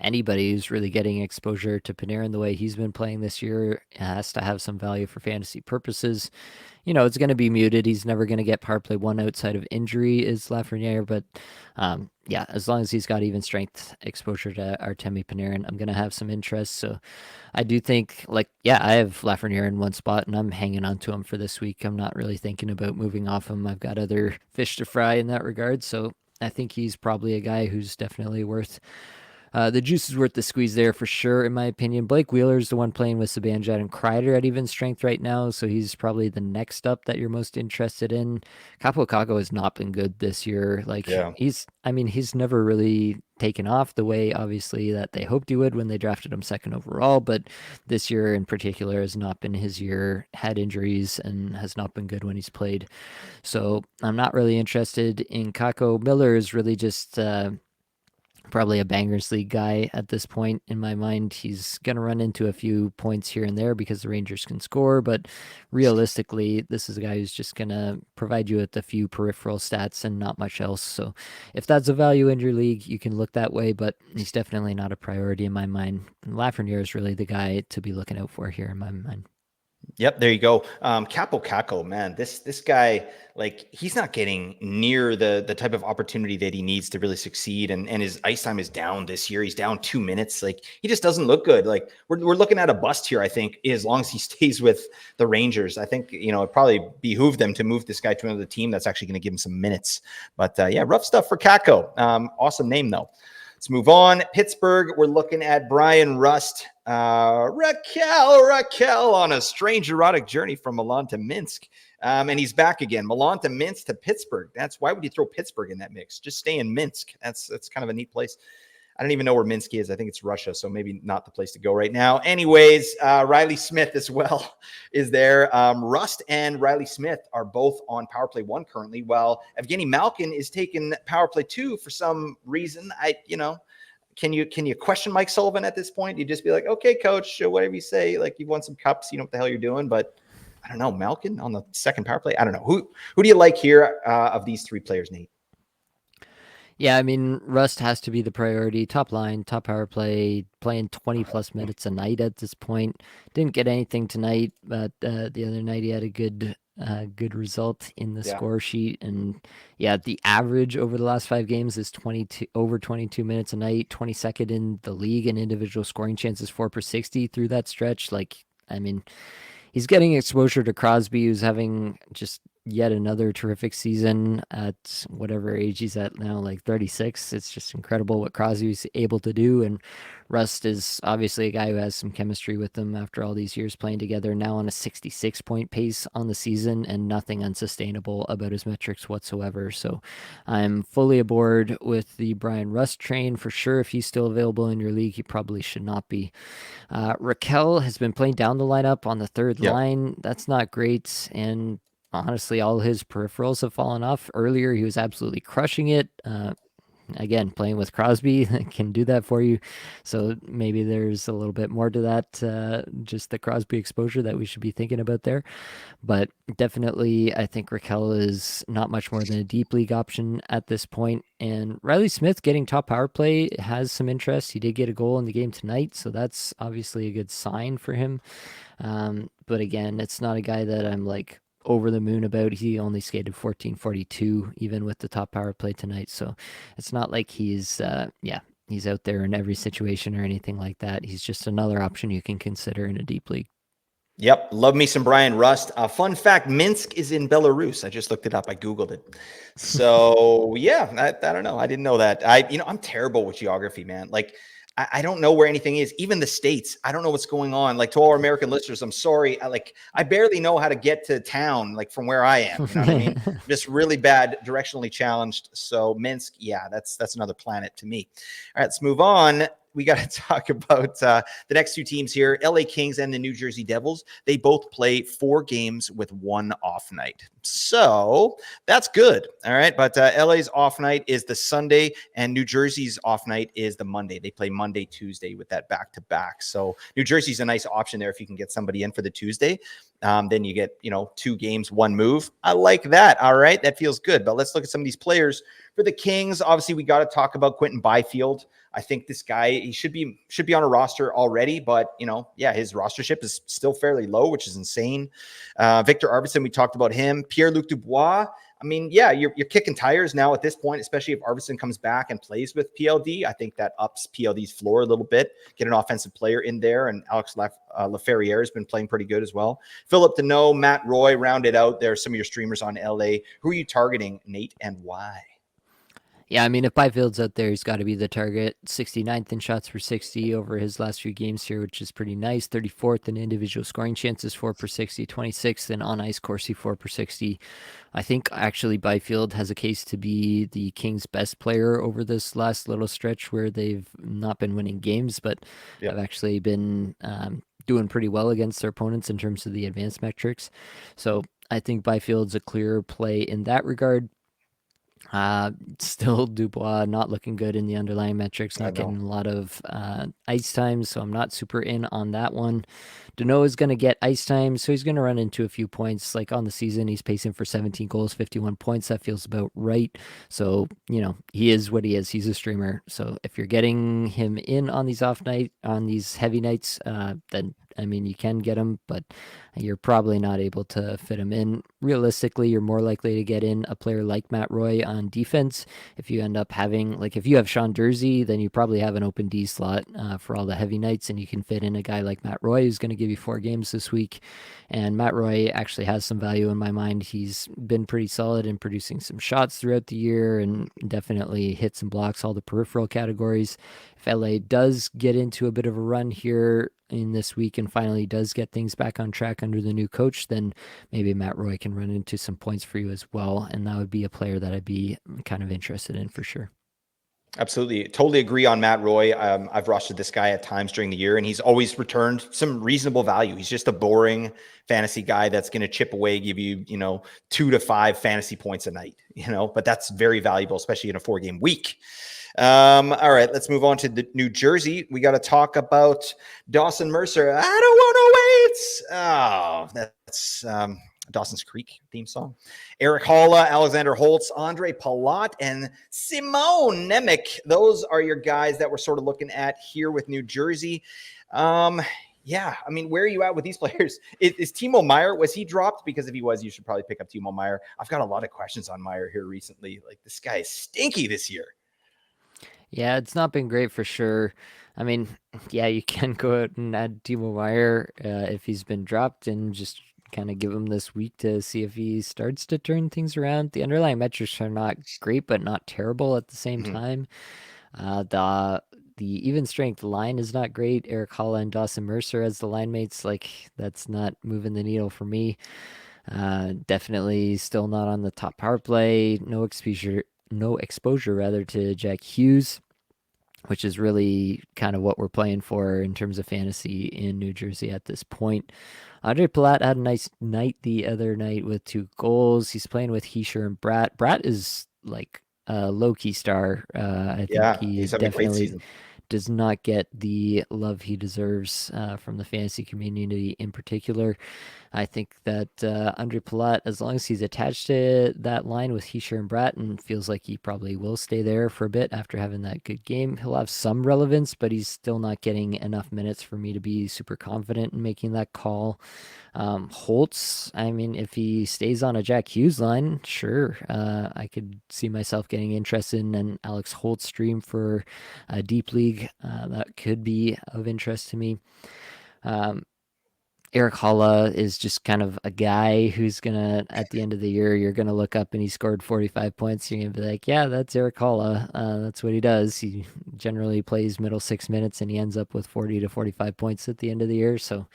Anybody who's really getting exposure to Panarin the way he's been playing this year has to have some value for fantasy purposes. It's going to be muted. He's never going to get power play one outside of injury, is Lafreniere. But yeah, as long as he's got even strength exposure to Artemi Panarin, I'm going to have some interest. So I do think, I have Lafreniere in one spot, and I'm hanging on to him for this week. I'm not really thinking about moving off him. I've got other fish to fry in that regard. So I think he's probably a guy who's definitely worth the juice is worth the squeeze there for sure, in my opinion. Blake Wheeler's the one playing with Sabanjat and Kreider at even strength right now, so he's probably the next up that you're most interested in. Capo Caco has not been good this year. Yeah. He's never really taken off the way, obviously, that they hoped he would when they drafted him second overall, but this year in particular has not been his year, had injuries, and has not been good when he's played. So I'm not really interested in Caco. Miller is really just probably a bangers league guy at this point in my mind. He's going to run into a few points here and there because the Rangers can score, but realistically, this is a guy who's just going to provide you with a few peripheral stats and not much else. So if that's a value in your league, you can look that way, but he's definitely not a priority in my mind. Lafreniere is really the guy to be looking out for here in my mind. Yep, there you go. Capo Caco, man, this guy, like, he's not getting near the type of opportunity that he needs to really succeed, and his ice time is down this year. He's down 2 minutes. Like, he just doesn't look good. Like, we're looking at a bust here, I think, as long as he stays with the Rangers. I think, it probably behooved them to move this guy to another team that's actually going to give him some minutes. But yeah, rough stuff for Caco. Awesome name though. Let's move on. Pittsburgh, we're looking at Brian Rust. Raquel on a strange erotic journey from Milan to Minsk. And he's back again. Milan to Minsk to Pittsburgh. Why would you throw Pittsburgh in that mix? Just stay in Minsk. That's kind of a neat place. I don't even know where Minsk is. I think it's Russia, so maybe not the place to go right now. Anyways, Riley Smith as well is there. Rust and Riley Smith are both on power play 1 currently, while Evgeny Malkin is taking power play 2 for some reason. Can you question Mike Sullivan at this point? You just be like, okay, coach, whatever you say. Like, you've won some cups, you know what the hell you're doing. But I don't know, Malkin on the second power play. I don't know. Who do you like here of these 3 players, Nate? Yeah, I mean, Rust has to be the priority. Top line, top power play, playing 20 plus minutes a night at this point. Didn't get anything tonight, but the other night he had a good result in the score sheet. And yeah, the average over the last 5 games is over 22 minutes a night, 22nd in the league in individual scoring chances, 4 per 60 through that stretch. Like, I mean, he's getting exposure to Crosby, who's having just yet another terrific season at whatever age he's at now, like 36. It's just incredible what Crosby's able to do. And Rust is obviously a guy who has some chemistry with them after all these years playing together, now on a 66-point pace on the season, and nothing unsustainable about his metrics whatsoever. So I'm fully aboard with the Brian Rust train for sure. If he's still available in your league, he probably should not be. Raquel has been playing down the lineup on the third line. That's not great. And honestly, all his peripherals have fallen off. Earlier, he was absolutely crushing it. Again, playing with Crosby can do that for you. So maybe there's a little bit more to that, just the Crosby exposure that we should be thinking about there. But definitely, I think Raquel is not much more than a deep league option at this point. And Riley Smith getting top power play has some interest. He did get a goal in the game tonight, so that's obviously a good sign for him. But again, it's not a guy that I'm like over the moon about. He only skated 14:42 even with the top power play tonight. So it's not like he's he's out there in every situation or anything like that. He's just another option you can consider in a deep league. Yep, love me some Brian Rust. Fun fact, Minsk is in Belarus. I just looked it up. I Googled it. So yeah, I don't know. I didn't know that. I'm terrible with geography, man. Like, I don't know where anything is. Even the states, I don't know what's going on. Like, to all our American listeners, I'm sorry. I barely know how to get to town, like, from where I am. You know what I mean? Just really bad, directionally challenged. So Minsk, yeah, that's another planet to me. All right, let's move on. We got to talk about the next 2 teams here, LA Kings and the New Jersey Devils. They both play 4 games with 1 off night. So that's good. All right. But LA's off night is the Sunday and New Jersey's off night is the Monday. They play Monday, Tuesday with that back-to-back. So New Jersey's a nice option there if you can get somebody in for the Tuesday. Then you get, 2 games, 1 move. I like that. All right. That feels good. But let's look at some of these players. For the Kings, obviously, we got to talk about Quentin Byfield. I think this guy, he should be on a roster already, but his rostership is still fairly low, which is insane. Victor Arvidsson, we talked about him. Pierre-Luc Dubois. I mean, yeah, you're kicking tires now at this point, especially if Arvidsson comes back and plays with PLD. I think that ups PLD's floor a little bit. Get an offensive player in there, and Alex Laferriere has been playing pretty good as well. Philip Deneau, Matt Roy rounded out there. Some of your streamers on LA. Who are you targeting, Nate, and why? Yeah, I mean, if Byfield's out there, he's got to be the target. 69th in shots per 60 over his last few games here, which is pretty nice. 34th in individual scoring chances, 4 per 60. 26th in on-ice Corsi, 4 per 60. I think actually Byfield has a case to be the Kings' best player over this last little stretch where they've not been winning games, but have actually been doing pretty well against their opponents in terms of the advanced metrics. So I think Byfield's a clear play in that regard. Still Dubois not looking good in the underlying metrics, not getting a lot of ice time, so I'm not super in on that one. Deneau is going to get ice time, so he's going to run into a few points. Like on the season, he's pacing for 17 goals, 51 points. That feels about right. So, he is what he is. He's a streamer. So if you're getting him in on these off night, on these heavy nights, then I mean, you can get him, but you're probably not able to fit him in. Realistically, you're more likely to get in a player like Matt Roy on defense. If you end up having, like, if you have Sean Dursey, then you probably have an open D slot for all the heavy nights, and you can fit in a guy like Matt Roy who's going to give you 4 games this week. And Matt Roy actually has some value in my mind. He's been pretty solid in producing some shots throughout the year and definitely hits and blocks all the peripheral categories. If LA does get into a bit of a run here in this week and finally does get things back on track under the new coach, then maybe Matt Roy can run into some points for you as well. And that would be a player that I'd be kind of interested in for sure. Absolutely. Totally agree on Matt Roy. I've rostered this guy at times during the year, and he's always returned some reasonable value. He's just a boring fantasy guy that's going to chip away, give you, 2 to 5 fantasy points a night, but that's very valuable, especially in a 4-game week. All right, let's move on to the New Jersey. We got to talk about Dawson Mercer. I don't want to wait. Oh, that's Dawson's Creek theme song. Eric Halla, Alexander Holtz, Andre Palat, and Simone Nemec. Those are your guys that we're sort of looking at here with New Jersey. Yeah, I mean, where are you at with these players? Is Timo Meier, was he dropped? Because if he was, you should probably pick up Timo Meier. I've got a lot of questions on Meier here recently. Like, this guy is stinky this year. Yeah, it's not been great for sure. I mean, yeah, you can go out and add Timo Meyer if he's been dropped and just kind of give him this week to see if he starts to turn things around. The underlying metrics are not great, but not terrible at the same Mm-hmm. time. The even strength line is not great. Eric Halla and Dawson Mercer as the line mates, like that's not moving the needle for me. Definitely still not on the top power play. No exposure rather to Jack Hughes, which is really kind of what we're playing for in terms of fantasy in New Jersey at this point. Andre Palat had a nice night the other night with 2 goals. He's playing with Heischer and Bratt. Bratt is like a low-key star. I think Yeah, he he's having a great definitely season. does not get the love he deserves from the fantasy community in particular. I think that Andre Palat, as long as he's attached to that line with Heischer and Bratton, feels like he probably will stay there for a bit after having that good game. He'll have some relevance, but he's still not getting enough minutes for me to be super confident in making that call. Holtz, I mean, if he stays on a Jack Hughes line, sure, I could see myself getting interested in an Alex Holtz stream for a deep league. That could be of interest to me. Um, Eric Halla is just kind of a guy who's gonna, at the end of the year, you're gonna look up and he scored 45 points. You're gonna be like, yeah, that's Eric Halla. That's what he does. He generally plays middle 6 minutes and he ends up with 40 to 45 points at the end of the year. So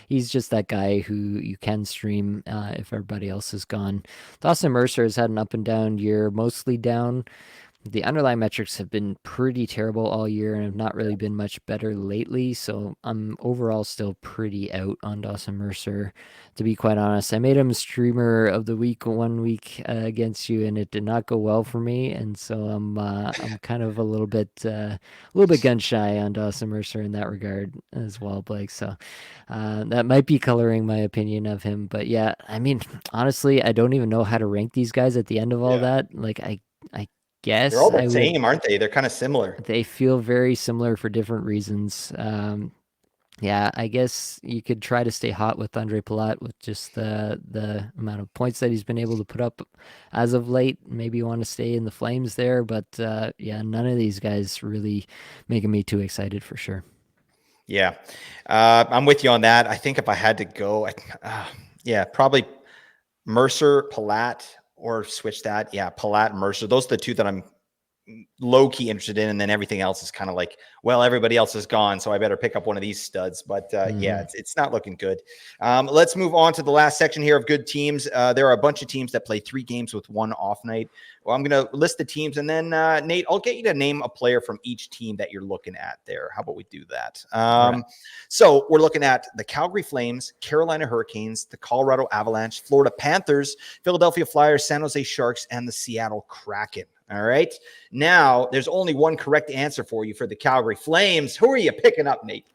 he's just that guy who you can stream if everybody else is gone. Dawson Mercer has had an up and down year, mostly down. The underlying metrics have been pretty terrible all year and have not really been much better lately. So I'm overall still pretty out on Dawson Mercer, to be quite honest. I made him streamer of the week 1 week against you, and it did not go well for me. And so I'm kind of a little bit gun shy on Dawson Mercer in that regard as well, Blake. So that might be coloring my opinion of him. But yeah, I mean, honestly, I don't even know how to rank these guys at the end of all Yeah. that. Like I They're all guess the I would. same, aren't they? They're kind of similar. They feel very similar for different reasons. Yeah, I guess you could try to stay hot with Andre Palat with just the amount of points that he's been able to put up as of late. Maybe you want to stay in the flames there, but yeah, none of these guys really making me too excited for sure. Yeah. I'm with you on that. I think if I had to go, yeah, probably Mercer, Palat, or switch that. Yeah, Palat, Mercer. Those are the two that I'm low key interested in, and then everything else is kind of like, well, everybody else is gone, so I better pick up one of these studs. But yeah, it's not looking good. Let's move on to the last section here of good teams. There are a bunch of teams that play 3 games with 1 off night. Well, I'm going to list the teams, and then Nate, I'll get you to name a player from each team that you're looking at there. How about we do that? All right. So we're looking at the Calgary Flames, Carolina Hurricanes, the Colorado Avalanche, Florida Panthers, Philadelphia Flyers, San Jose Sharks, and the Seattle Kraken. All right. Now, there's only one correct answer for you for the Calgary Flames. Who are you picking up, Nate?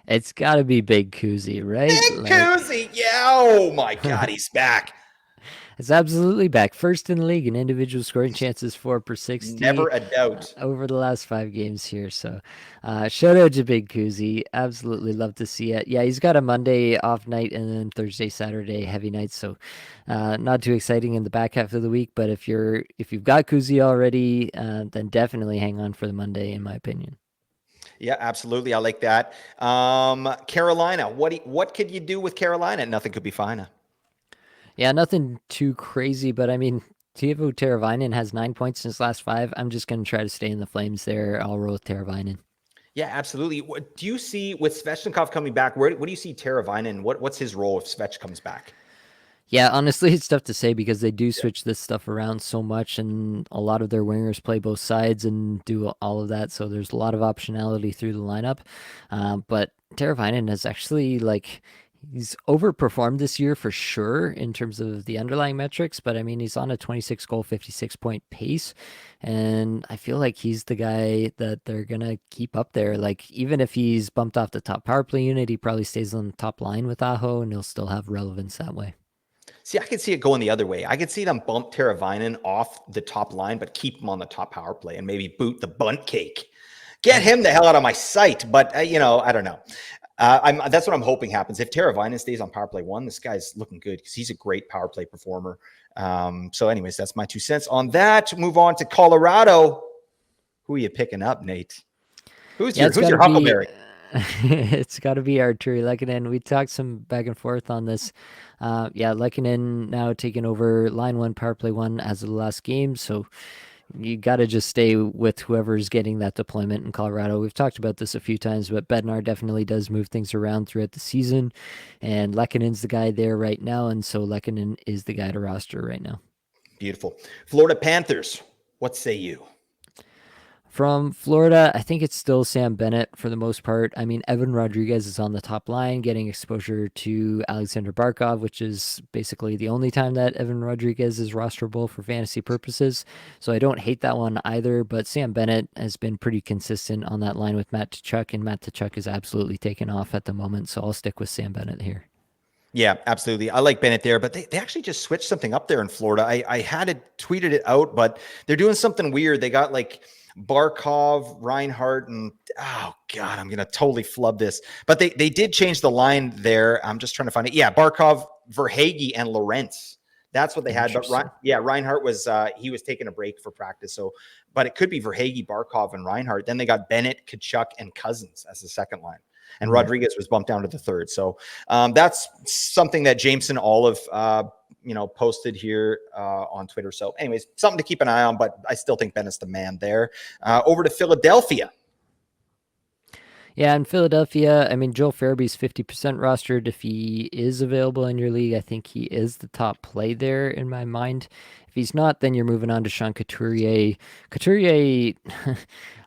It's got to be Big Kuzi, right? Big Like, Cousy. Yeah. Oh, my God. He's back. It's absolutely back. First in the league in individual scoring chances 4 per 60 Never a doubt. over the last 5 games here. So shout out to Big Kuzi. Absolutely love to see it. Yeah, he's got a Monday off night and then Thursday, Saturday heavy nights. So not too exciting in the back half of the week. But if you've got Kuzi already, then definitely hang on for the Monday, in my opinion. Yeah, absolutely. I like that. Carolina, what could you do with Carolina? Nothing could be finer. Yeah, nothing too crazy, but I mean, Teuvo Teravainen has 9 points in his last five. I'm just going to try to stay in the Flames there. I'll roll with Teravainen. Yeah, absolutely. What do you see with Svechnikov coming back? What do you see Teravainen? What's his role if Svech comes back? Yeah, honestly, it's tough to say because they do switch this stuff around so much, and a lot of their wingers play both sides and do all of that. So there's a lot of optionality through the lineup. But Teravainen has actually he's overperformed this year for sure in terms of the underlying metrics. But I mean, he's on a 26 goal, 56 point pace, and I feel like he's the guy that they're gonna keep up there. Like even if he's bumped off the top power play unit, he probably stays on the top line with Aho, and he'll still have relevance that way. See, I could see it going the other way. I could see them bump Teravainen off the top line, but keep him on the top power play and maybe boot the bunt cake. Get him the hell out of my sight. But I don't know. That's what I'm hoping happens. If Teravainen stays on power play one, this guy's looking good because he's a great power play performer. So, anyways, that's my 2 cents on that. Move on to Colorado. Who are you picking up, Nate? Who's Yeah, your it's got to be. Huckleberry? It's got to be Arturi Lehkonen. We talked some back and forth on this. Yeah, Lehkonen now taking over line one, power play one as of the last game. So you got to just stay with whoever's getting that deployment in Colorado. We've talked about this a few times, but Bednar definitely does move things around throughout the season. And Lehkonen's the guy there right now. And so Lehkonen is the guy to roster right now. Beautiful. Florida Panthers. What say you? From Florida, I think it's still Sam Bennett for the most part. I mean, Evan Rodriguez is on the top line, getting exposure to Alexander Barkov, which is basically the only time that Evan Rodriguez is rosterable for fantasy purposes. So I don't hate that one either, but Sam Bennett has been pretty consistent on that line with Matt Tkachuk, and Matt Tkachuk is absolutely taken off at the moment. So I'll stick with Sam Bennett here. Yeah, absolutely. I like Bennett there, but they actually just switched something up there in Florida. I had it tweeted it out, but they're doing something weird. They got like Barkov, Reinhardt, and oh god, I'm gonna totally flub this. But they did change the line there. I'm just trying to find it. Yeah, Barkov, Verhage, and Lorentz. That's what they had. But Reinhardt was he was taking a break for practice. So, but it could be Verhage, Barkov, and Reinhardt. Then they got Bennett, Kachuk, and Cousins as the second line. And Rodriguez was bumped down to the third. So that's something that Jameson Olive, posted here on Twitter. So anyways, something to keep an eye on, but I still think Bennett's the man there. Over to Philadelphia. Yeah, in Philadelphia, I mean, Joel Farabee's 50% rostered. If he is available in your league, I think he is the top play there in my mind. If he's not, then you're moving on to Sean Couturier. Couturier,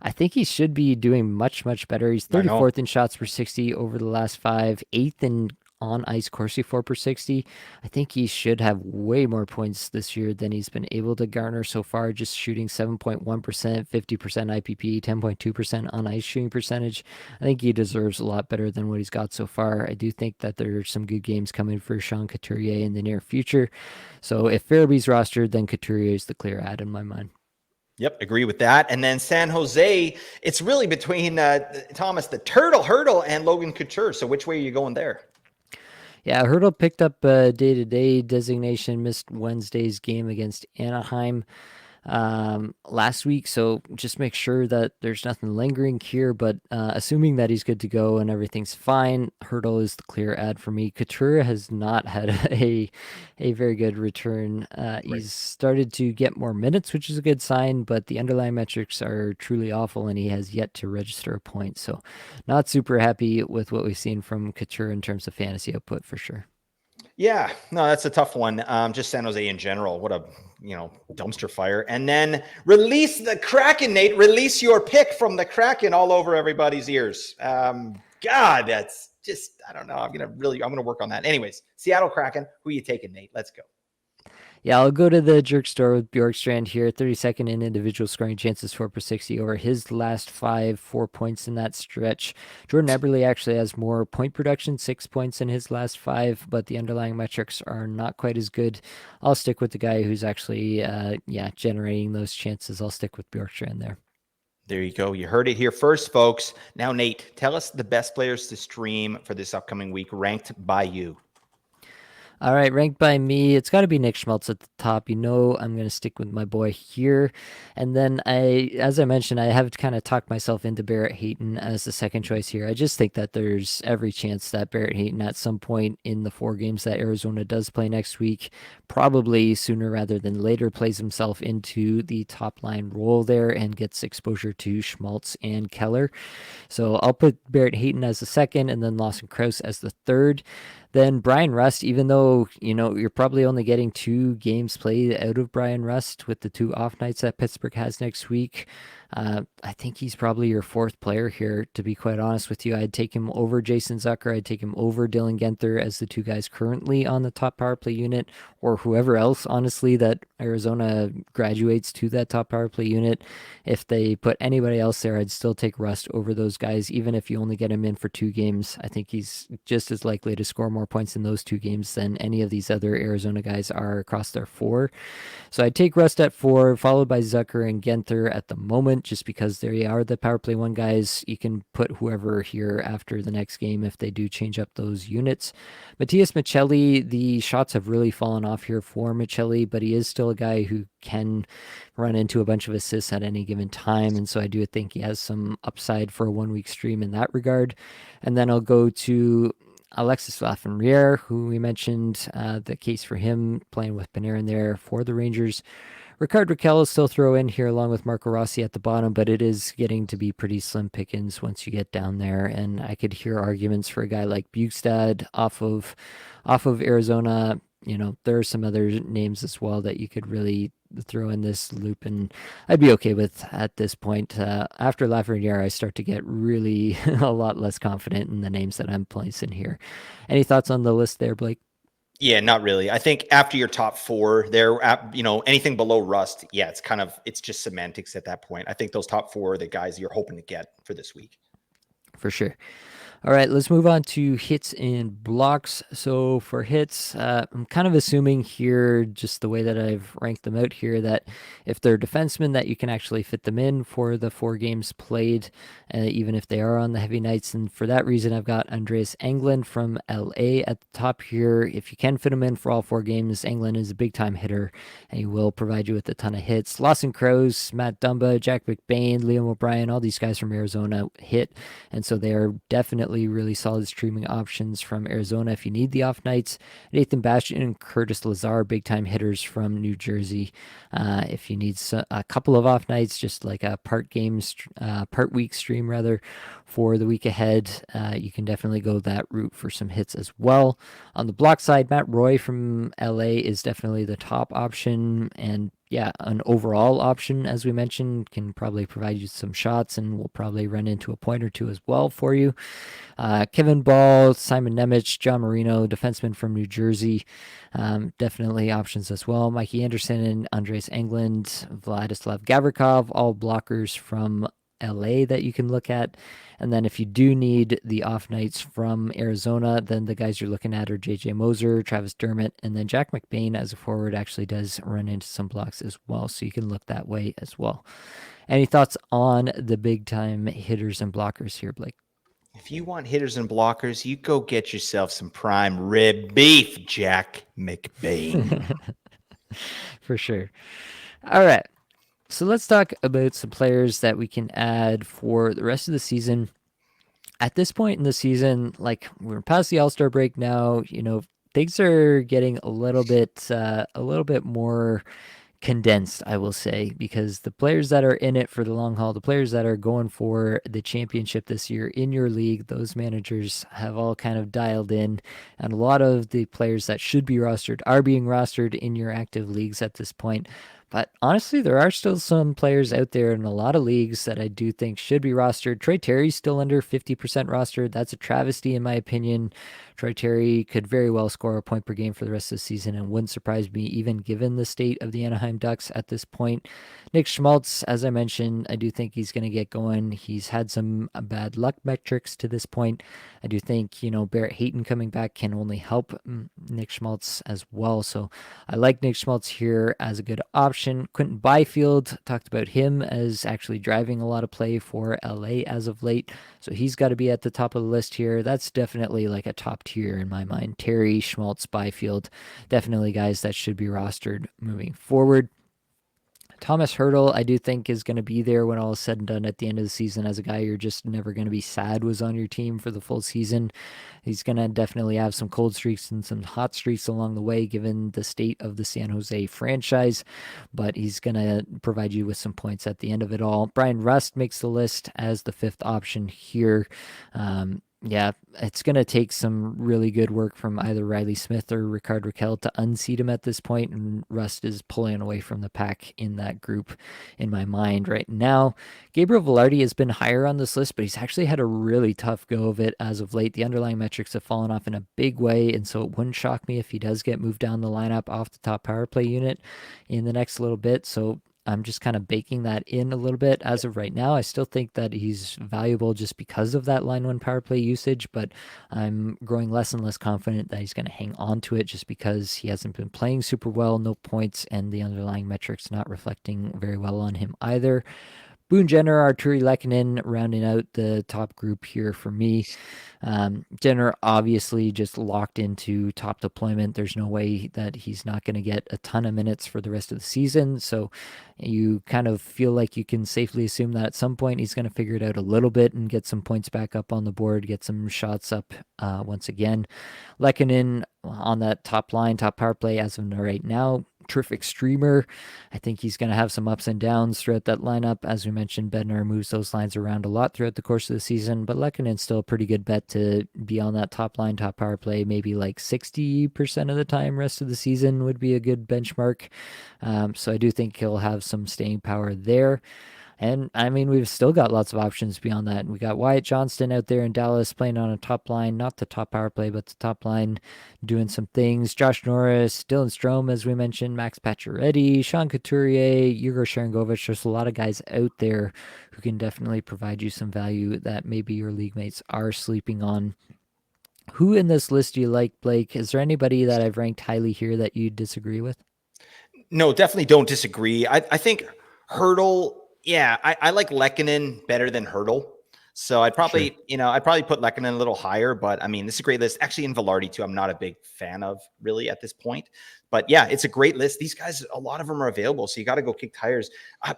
I think he should be doing much, much better. He's 34th in shots per 60 over the last five, 8th in on ice Corsi 4 per 60. I think he should have way more points this year than he's been able to garner so far, just shooting 7.1%, 50% IPP, 10.2% on ice shooting percentage. I think he deserves a lot better than what he's got so far. I do think that there's some good games coming for Sean Couturier in the near future. So if Farabee's rostered, then Couturier is the clear ad in my mind. Yep, agree with that. And then San Jose, it's really between Thomas the Turtle Hurdle and Logan Couture. So which way are you going there? Yeah, Hurdle picked up a day-to-day designation, missed Wednesday's game against Anaheim last week, so just make sure that there's nothing lingering here, but assuming that he's good to go and everything's fine, Hurdle is the clear ad for me. Couture has not had a very good return. He's started to get more minutes, which is a good sign, but the underlying metrics are truly awful, and he has yet to register a point, so not super happy with what we've seen from Couture in terms of fantasy output for sure. Yeah, no, that's a tough one. Just San Jose in general. What a dumpster fire. And then release the Kraken, Nate. Release your pick from the Kraken all over everybody's ears. God, that's just I don't know. I'm gonna work on that. Anyways, Seattle Kraken. Who are you taking, Nate? Let's go. Yeah, I'll go to the jerk store with Bjorkstrand here. 32nd in individual scoring chances, 4 per 60 over his last five, 4 points in that stretch. Jordan Eberle actually has more point production, 6 points in his last five, but the underlying metrics are not quite as good. I'll stick with the guy who's actually, generating those chances. I'll stick with Bjorkstrand there. There you go. You heard it here first, folks. Now, Nate, tell us the best players to stream for this upcoming week, ranked by you. All right, ranked by me, it's got to be Nick Schmaltz at the top. I'm going to stick with my boy here. And then as I mentioned, I have kind of talked myself into Barrett Hayton as the second choice here. I just think that there's every chance that Barrett Hayton at some point in the 4 games that Arizona does play next week, probably sooner rather than later, plays himself into the top line role there and gets exposure to Schmaltz and Keller. So I'll put Barrett Hayton as the second and then Lawson Krause as the third. Then Brian Rust, even though, you're probably only getting 2 games played out of Brian Rust with the 2 off nights that Pittsburgh has next week, I think he's probably your fourth player here, to be quite honest with you. I'd take him over Jason Zucker. I'd take him over Dylan Genther as the 2 guys currently on the top power play unit, or whoever else, honestly, that Arizona graduates to that top power play unit. If they put anybody else there, I'd still take Rust over those guys, even if you only get him in for 2 games. I think he's just as likely to score more points in those 2 games than any of these other Arizona guys are across their 4. So I'd take Rust at 4, followed by Zucker and Genther at the moment, just because they are the power play 1 guys. You can put whoever here after the next game if they do change up those units. Matias Michelli, the shots have really fallen off here for Michelli, but he is still a guy who can run into a bunch of assists at any given time. And so I do think he has some upside for a 1 week stream in that regard. And then I'll go to Alexis Lafreniere, who we mentioned, the case for him playing with Panarin there for the Rangers. Rickard Rakell is still throw in here along with Marco Rossi at the bottom, but it is getting to be pretty slim pickings once you get down there. And I could hear arguments for a guy like Bukestad off of Arizona. There are some other names as well that you could really throw in this loop, and I'd be okay with at this point. After Lafreniere, I start to get really a lot less confident in the names that I'm placing here. Any thoughts on the list there, Blake? Yeah, not really. I think after your top 4 there, anything below Rust, yeah, it's just semantics at that point. I think those top 4 are the guys you're hoping to get for this week. For sure. All right, let's move on to hits and blocks. So for hits, I'm kind of assuming here, just the way that I've ranked them out here, that if they're defensemen, that you can actually fit them in for the 4 games played, even if they are on the heavy nights. And for that reason, I've got Andreas Englund from LA at the top here. If you can fit him in for all 4 games, Englund is a big-time hitter, and he will provide you with a ton of hits. Lawson Krause, Matt Dumba, Jack McBain, Liam O'Brien, all these guys from Arizona hit, and so they are definitely really solid streaming options from Arizona if you need the off nights. Nathan Bastian and Curtis Lazar, big time hitters from New Jersey. If you need a couple of off nights, just like a part week stream rather, for the week ahead, you can definitely go that route for some hits as well. On the block side, Matt Roy from LA is definitely the top option, and yeah, an overall option, as we mentioned, can probably provide you some shots and will probably run into a point or 2 as well for you. Kevin Ball, Simon Nemec, John Marino, defenseman from New Jersey, definitely options as well. Mikey Anderson and Andres Englund, Vladislav Gavrikov, all blockers from LA that you can look at. And then if you do need the off nights from Arizona, then the guys you're looking at are JJ Moser, Travis Dermott, and then Jack McBain as a forward actually does run into some blocks as well. So you can look that way as well. Any thoughts on the big time hitters and blockers here, Blake? If you want hitters and blockers, you go get yourself some prime rib beef, Jack McBain. For sure. All right. So let's talk about some players that we can add for the rest of the season. At this point in the season, like we're past the All-Star break now, things are getting a little bit more condensed, I will say, because the players that are in it for the long haul, the players that are going for the championship this year in your league, those managers have all kind of dialed in, and a lot of the players that should be rostered are being rostered in your active leagues at this point. But honestly, there are still some players out there in a lot of leagues that I do think should be rostered. Troy Terry's still under 50% rostered. That's a travesty, in my opinion. Troy Terry could very well score a point per game for the rest of the season and wouldn't surprise me, even given the state of the Anaheim Ducks at this point. Nick Schmaltz, as I mentioned, I do think he's going to get going. He's had some bad luck metrics to this point. I do think, Barrett Hayton coming back can only help Nick Schmaltz as well. So I like Nick Schmaltz here as a good option. Quentin Byfield, talked about him as actually driving a lot of play for LA as of late. So he's got to be at the top of the list here. That's definitely like a top tier in my mind. Terry, Schmaltz, Byfield, definitely guys that should be rostered moving forward. Thomas Hurdle, I do think, is going to be there when all is said and done at the end of the season as a guy you're just never going to be sad was on your team for the full season. He's going to definitely have some cold streaks and some hot streaks along the way, given the state of the San Jose franchise, but he's going to provide you with some points at the end of it all. Brian Rust makes the list as the fifth option here. Yeah, it's going to take some really good work from either Riley Smith or Ricard Raquel to unseat him at this point, and Rust is pulling away from the pack in that group in my mind right now. Gabriel Velarde has been higher on this list, but he's actually had a really tough go of it as of late. The underlying metrics have fallen off in a big way, and so it wouldn't shock me if he does get moved down the lineup off the top power play unit in the next little bit. So I'm just kind of baking that in a little bit as of right now. I still think that he's valuable just because of that line one power play usage, but I'm growing less and less confident that he's going to hang on to it just because he hasn't been playing super well, no points, and the underlying metrics not reflecting very well on him either. Boone Jenner, Arturi Lehkonen rounding out the top group here for me. Jenner obviously just locked into top deployment. There's no way that he's not going to get a ton of minutes for the rest of the season. So you kind of feel like you can safely assume that at some point he's going to figure it out a little bit and get some points back up on the board, get some shots up once again. Lehkonen on that top line, top power play as of right now. Terrific streamer. I think he's going to have some ups and downs throughout that lineup. As we mentioned, Bednar moves those lines around a lot throughout the course of the season, but Lekkonen's still a pretty good bet to be on that top line, top power play, maybe like 60% of the time. Rest of the season would be a good benchmark. So I do think he'll have some staying power there. And I mean, we've still got lots of options beyond that. We got Wyatt Johnston out there in Dallas playing on a top line, not the top power play, but the top line doing some things. Josh Norris, Dylan Strome, as we mentioned, Max Pacioretty, Sean Couturier, Igor Sharangovich. There's a lot of guys out there who can definitely provide you some value that maybe your league mates are sleeping on. Who in this list do you like, Blake? Is there anybody that I've ranked highly here that you disagree with? No, definitely don't disagree. I think Hurdle, yeah, I like Lehkonen better than Hurdle. So Sure. I'd probably put Lehkonen a little higher, but I mean, this is a great list. Actually, in Velarde too, I'm not a big fan of really at this point. But yeah, it's a great list. These guys, a lot of them are available, so you got to go kick tires. I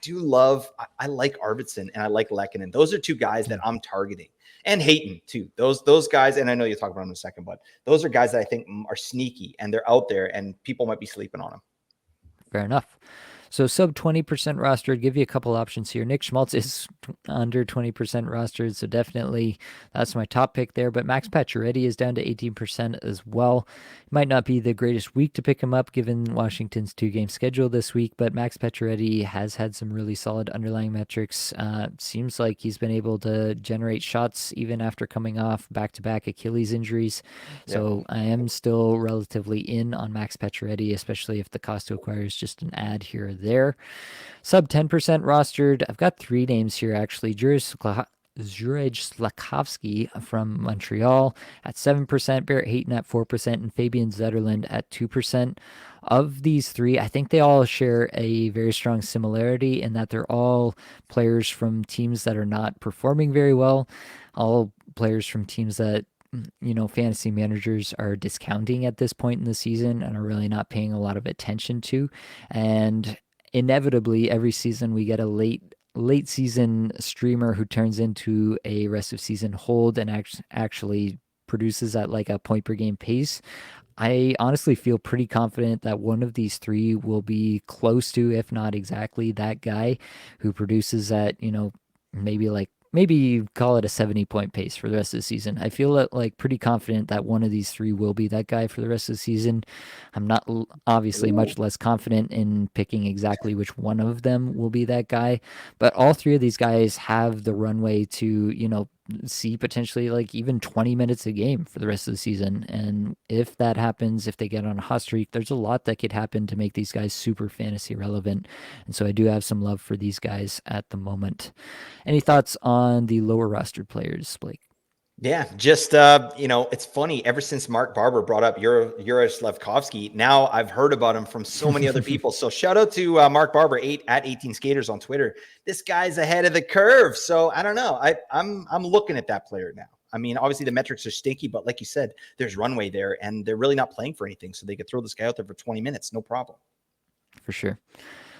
do love, I like Arvidsson and I like Lehkonen. Those are two guys that Yeah, I'm targeting, and Hayton too. Those guys, and I know you'll talk about them in a second, but those are guys that I think are sneaky and they're out there, and people might be sleeping on them. fair enough. So sub 20% rostered, give you a couple options here. Nick Schmaltz is under 20% rostered, so definitely that's my top pick there. But Max Pacioretty is down to 18% as well. Might not be the greatest week to pick him up given Washington's 2-game schedule this week, but Max Pacioretty has had some really solid underlying metrics. Seems like he's been able to generate shots even after coming off back-to-back Achilles injuries. Yeah. So I am still relatively in on Max Pacioretty, especially if the cost to acquire is just an ad here or there. Sub 10% rostered. I've got three names here actually. Juraj Slakowski from Montreal at 7%, Barrett Hayton at 4%, and Fabian Zetterlund at 2%. Of these three, I think they all share a very strong similarity in that they're all players from teams that are not performing very well, all players from teams that fantasy managers are discounting at this point in the season and are really not paying a lot of attention to. And inevitably, every season we get a late season streamer who turns into a rest of season hold and actually produces at like a point per game pace. I honestly feel pretty confident that one of these three will be close to, if not exactly, that guy who produces at, maybe like maybe call it a 70-point pace for the rest of the season. I feel like pretty confident that one of these three will be that guy for the rest of the season. I'm not obviously Ooh. much less confident in picking exactly which one of them will be that guy, but all three of these guys have the runway to, see potentially like even 20 minutes a game for the rest of the season. And if that happens, if they get on a hot streak, there's a lot that could happen to make these guys super fantasy relevant. And so I do have some love for these guys at the moment. Any thoughts on the lower rostered players, Blake? Yeah, just it's funny. Ever since Mark Barber brought up Slavkovsky, now I've heard about him from so many other people. So shout out to Mark Barber, 8 at 18 Skaters on Twitter. This guy's ahead of the curve. So I don't know. I'm looking at that player now. I mean, obviously the metrics are stinky, but like you said, there's runway there, and they're really not playing for anything. So they could throw this guy out there for 20 minutes, no problem. For sure.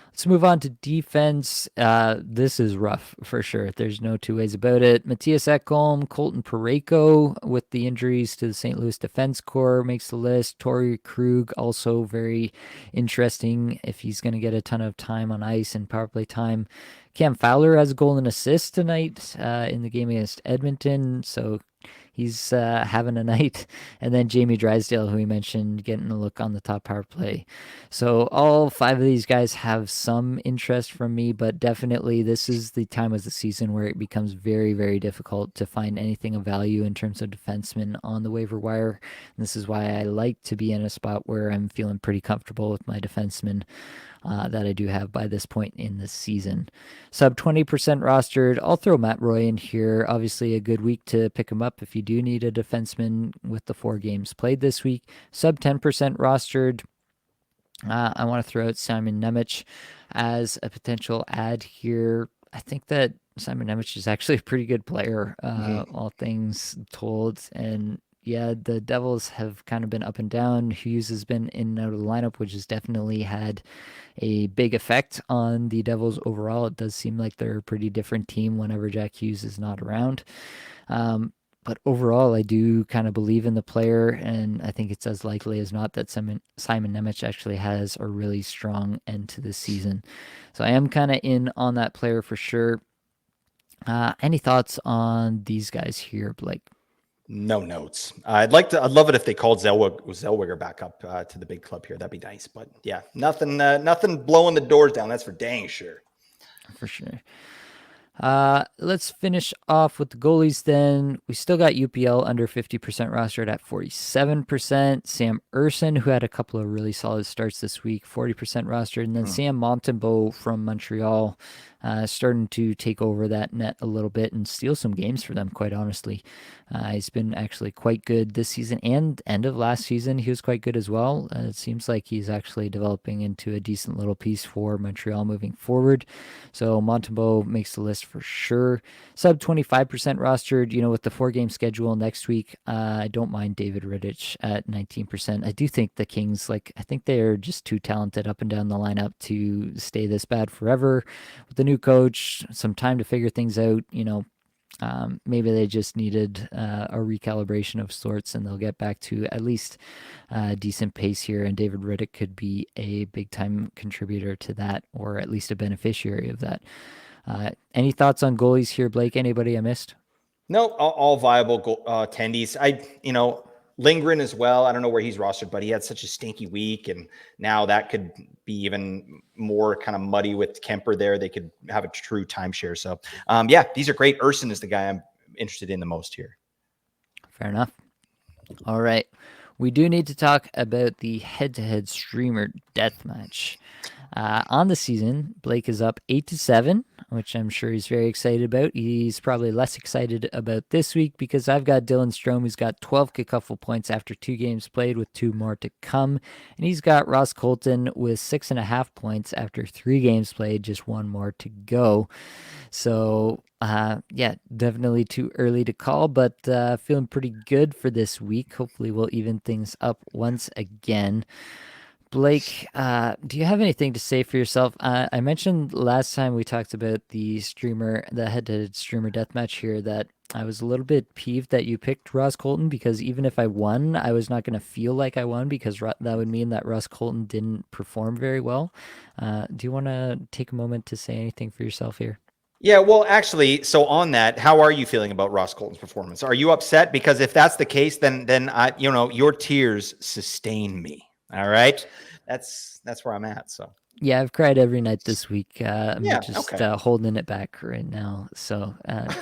Let's move on to defense. This is rough for sure. There's no two ways about it. Matthias Ekholm, Colton Parayko with the injuries to the St. Louis Defense Corps makes the list. Torrey Krug also very interesting if he's going to get a ton of time on ice and power play time. Cam Fowler has a goal and assist tonight in the game against Edmonton, so he's having a night. And then Jamie Drysdale, who we mentioned, getting a look on the top power play. So all five of these guys have some interest from me, but definitely this is the time of the season where it becomes very, very difficult to find anything of value in terms of defensemen on the waiver wire. And this is why I like to be in a spot where I'm feeling pretty comfortable with my defensemen that I do have by this point in the season. Sub 20% rostered. I'll throw Matt Roy in here. Obviously, a good week to pick him up if you do need a defenseman with the 4 games played this week. Sub 10% rostered. I want to throw out Simon Nemec as a potential add here. I think that Simon Nemec is actually a pretty good player, Mhm. all things told. And yeah, the Devils have kind of been up and down. Hughes has been in and out of the lineup, which has definitely had a big effect on the Devils overall. It does seem like they're a pretty different team whenever Jack Hughes is not around. Um, but overall, I do kind of believe in the player, and I think it's as likely as not that Simon Nemec actually has a really strong end to this season. So I am kind of in on that player for sure. Any thoughts on these guys here, Blake? No notes. I'd love it if they called Zellweger back up to the big club here. That'd be nice. But yeah, nothing blowing the doors down. That's for dang sure. For sure. Let's finish off with the goalies then. We still got UPL under 50% rostered at 47%. Sam Urson, who had a couple of really solid starts this week, 40% rostered. And then Sam Montembeault from Montreal, starting to take over that net a little bit and steal some games for them, quite honestly. He's been actually quite good this season and end of last season. He was quite good as well. It seems like he's actually developing into a decent little piece for Montreal moving forward. So Montembeault makes the list for sure. Sub 25% rostered, with the 4 game schedule next week. I don't mind David Rittich at 19%. I do think the Kings, I think they're just too talented up and down the lineup to stay this bad forever. With the new coach, some time to figure things out, maybe they just needed a recalibration of sorts, and they'll get back to at least a decent pace here. And David Riddick could be a big time contributor to that, or at least a beneficiary of that. Any thoughts on goalies here, Blake? Anybody I missed? No, all viable attendees. Lindgren as well. I don't know where he's rostered, but he had such a stinky week, and now that could be even more kind of muddy with Kemper there. They could have a true timeshare. So, yeah, these are great. Urson is the guy I'm interested in the most here. Fair enough. All right. We do need to talk about the head to head streamer deathmatch. On the season, Blake is up 8-7, which I'm sure he's very excited about. He's probably less excited about this week because I've got Dylan Strome, who's got 12 kickoffle points after 2 games played, with 2 more to come. And he's got Ross Colton with 6.5 points after 3 games played, just 1 more to go. So, yeah, definitely too early to call, but feeling pretty good for this week. Hopefully, we'll even things up once again. Blake, do you have anything to say for yourself? I mentioned last time we talked about the head-to-head streamer deathmatch here, that I was a little bit peeved that you picked Ross Colton, because even if I won, I was not going to feel like I won, because that would mean that Ross Colton didn't perform very well. Do you want to take a moment to say anything for yourself here? Yeah, well, actually, so on that, how are you feeling about Ross Colton's performance? Are you upset? Because if that's the case, then I, your tears sustain me. All right, that's where I'm at. So Yeah, I've cried every night this week. I'm yeah, just okay. holding it back right now. So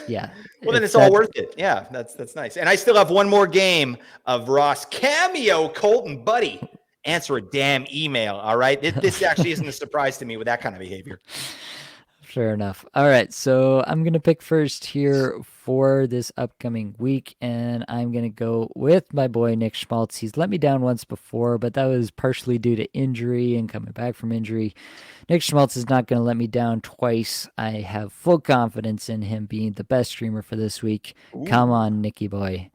yeah, Well, then if it's all that worth it. Yeah, that's nice. And I still have one more game of Ross cameo Colton, buddy. Answer a damn email. All right, this actually isn't a surprise to me with that kind of behavior. Fair enough. All right, so I'm gonna pick first here for this upcoming week, and I'm gonna go with my boy Nick Schmaltz. He's let me down once before, but that was partially due to injury and coming back from injury. Nick Schmaltz is not gonna let me down twice. I have full confidence in him being the best streamer for this week. Come Ooh. on, Nicky boy,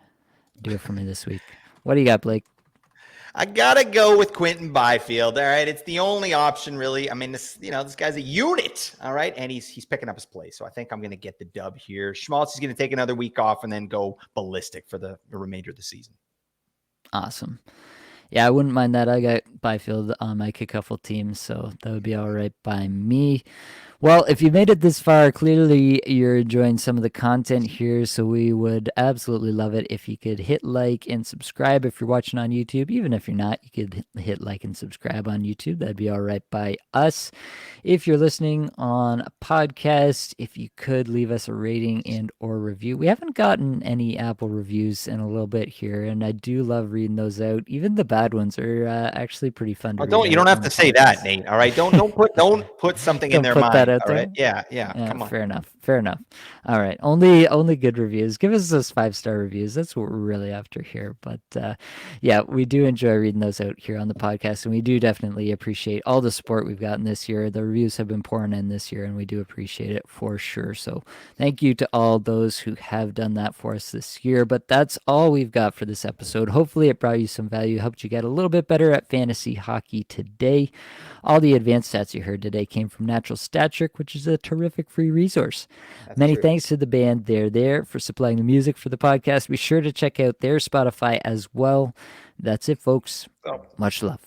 do it for me this week. What do you got, Blake? I gotta go with Quentin Byfield. All right, it's the only option, really. I mean, this guy's a unit. All right, and he's picking up his play, so I think I'm gonna get the dub here. Schmaltz is gonna take another week off and then go ballistic for the remainder of the season. Awesome. Yeah, I wouldn't mind that. I got Byfield on my kickoff team, so that would be all right by me. Well, if you made it this far, clearly you're enjoying some of the content here, so we would absolutely love it if you could hit like and subscribe if you're watching on YouTube. Even if you're not, you could hit like and subscribe on YouTube. That'd be all right by us. If you're listening on a podcast, if you could leave us a rating and or review. We haven't gotten any Apple reviews in a little bit here, and I do love reading those out. Even the bad ones are actually pretty fun to Oh, read don't you out don't have on the to say that, podcast. Nate. All right, don't put something in Don't their put that mind. out All right, there. yeah. Yeah, Come on. fair enough. Fair enough. All right. Only good reviews. Give us those 5-star reviews. That's what we're really after here. But yeah, we do enjoy reading those out here on the podcast, and we do definitely appreciate all the support we've gotten this year. The reviews have been pouring in this year, and we do appreciate it for sure. So thank you to all those who have done that for us this year. But that's all we've got for this episode. Hopefully, it brought you some value, helped you get a little bit better at fantasy hockey today. All the advanced stats you heard today came from Natural Stat Trick, which is a terrific free resource. That's Many true. thanks to the band They're There for supplying the music for the podcast. Be sure to check out their Spotify as well. That's it, folks. So. Much love.